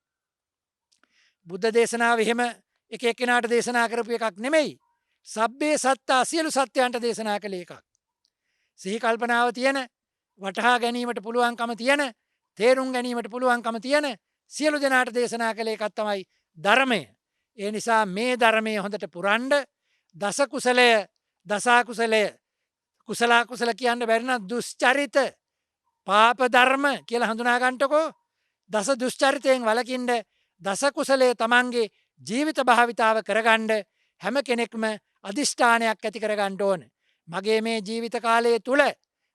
බුද්ධ දේශනාව එහෙම එක එක්කෙනාට දේශනා කරපු එකක් නෙමෙයි. සබ්බේ සත්තා සියලු සත්‍යයන්ට දේශනා කළ එකක්. සිහි කල්පනාව තියෙන, වටහා ගැනීමට පුළුවන්කම තියෙන, තේරුම් ගැනීමට පුළුවන්කම තියෙන සියලු දෙනාට දේශනා කළ එකක් තමයි ධර්මය. ඒ නිසා මේ ධර්මය හොඳට පුරන්ඩ දස කුසලය දසා කුසලය කුසලා කුසල කියන්න බැරින දුෂ්චරිත පාප ධර්ම කියලා හඳුනාගන්ටකෝ. දස දුෂ්චරිතයෙන් වලකින්ඩ දස කුසලේ තමන්ගේ ජීවිත භාවිතාව කරගණ්ඩ හැම කෙනෙක්ම අධිෂ්ඨානයක් ඇති කරගණ්ඩ ඕන. මගේ මේ ජීවිත කාලය තුළ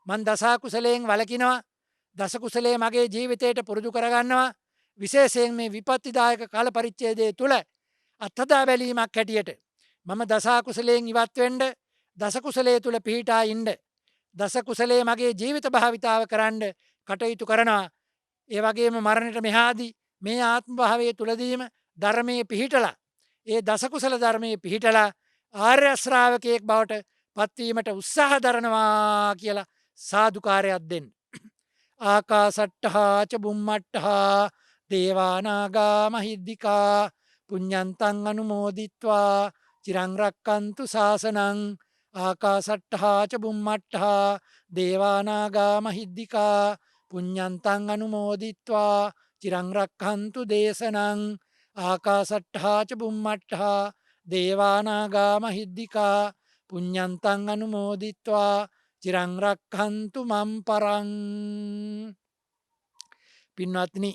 මන් දසා කුසලයෙන් වලකිනවා. දස කුසලේ මගේ ජීවිතයට පුරුදු කරගන්නවා. විශේෂයෙන් මේ විපත්තිදායක කාල පරිච්ඡේදය තුළ අත්හදා බැලීමක් හැටියට මම දසා කුසලයෙන් ඉවත්වෙන්ඩ දස කුසලයේ තුළ පිහිටා ඉන්ඩ දස කුසලේ මගේ ජීවිත භාවිතාව කරන්න කටයුතු කරනවා. ඒ වගේම මරණයට මෙහාදී මේ ආත්ම භාවය තුළදීම ධර්මයේ පිහිටලා ඒ දස කුසල ධර්මයේ පිහිටලා ආර්ය ශ්‍රාවකයෙක් බවට පත්වීමට උත්සාහ දරනවා කියලා සාදුකාරයක් දෙන්න. ආකාසට්ටහා ච බුම්මට්ටහා දේවානාගා මහිද්దికා පුඤ්ඤන්තං අනුමෝදිත්වා චිරං රක්칸තු ශාසනං. ආකාසට්ටහා ච බුම්මට්ටහා දේවානාගා මහිද්దికා පුඤ්ඤන්තං අනුමෝදිත්වා චිරං රක්칸තු දේශනං. ආකාසට්ටහා ච බුම්මට්ටහා දේවානාගා මහිද්దికා පුඤ්ඤන්තං අනුමෝදිත්වා චිරං රක්칸තු මම් පරං. පින්වත්නි,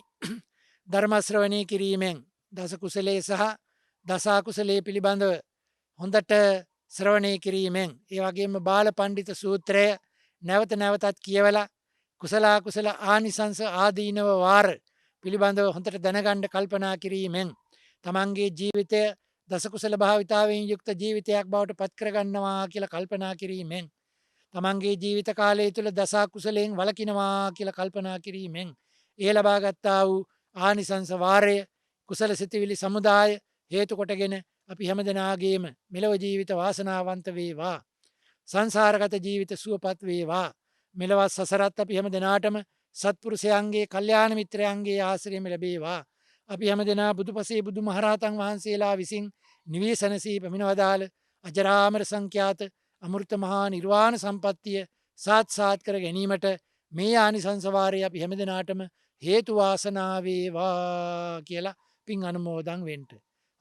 ධර්ම ශ්‍රවණය කිරීමෙන් දස කුසලයේ සහ දසා කුසලයේ පිළිබඳව හොඳට ශ්‍රවණය කිරීමෙන්, ඒ වගේම බාල පණ්ඩිත සූත්‍රය නැවත නැවතත් කියවලා කුසලා කුසල ආනිසංස ආදීනව වාර පිළිබඳව හොඳට දැනගණ්ඩ කල්පනා කිරීමෙන් තමන්ගේ ජීවිතය දසකුසල භාවිතාවෙන් යුක්ත ජීවිතයක් බවට පත්කරගන්නවා කියලා කල්පනා කිරීමෙන්, තමන්ගේ ජීවිත කාලය තුළ දසා කුසලයෙන් වලකිනවා කියලා කල්පනා කිරීමෙන් ඒ ලබාගත්තා වූ ආනිසංස වාරය කුසල සිතිවිලි සමුදාය හේතු කොටගෙන අපි හැම දෙනාගේම මෙලොව ජීවිත වාසනාවන්ත වේවා. සංසාරගත ජීවිත සුවපත් වේවා. මෙලොවත් සසරත් අපි හැම දෙනාටම සත්පුරුෂයන්ගේ කල්යාණ මිත්‍රයන්ගේ ආශ්‍රයම ලැබේවා. අපි හැම දෙනා බුදුපසේ බුදු මහරහතන් වහන්සේලා විසින් නිවේසනසී පැමිණවදාළ අජරාමර සංඛ්‍යාත අමෘත මහා නිර්වාණ සම්පත්තිය සාත්සාත් කර ගැනීමට මේ ආනිසංස වාරය අපි හැම දෙනාටම හේතු වාසනා වේවා කියලා පින් අනුමෝදන් වෙන්න.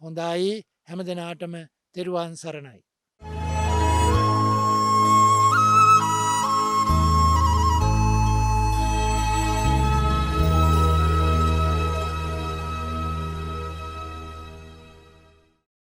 හොඳයි, හැම දෙනාටම තෙරුවන් සරණයි.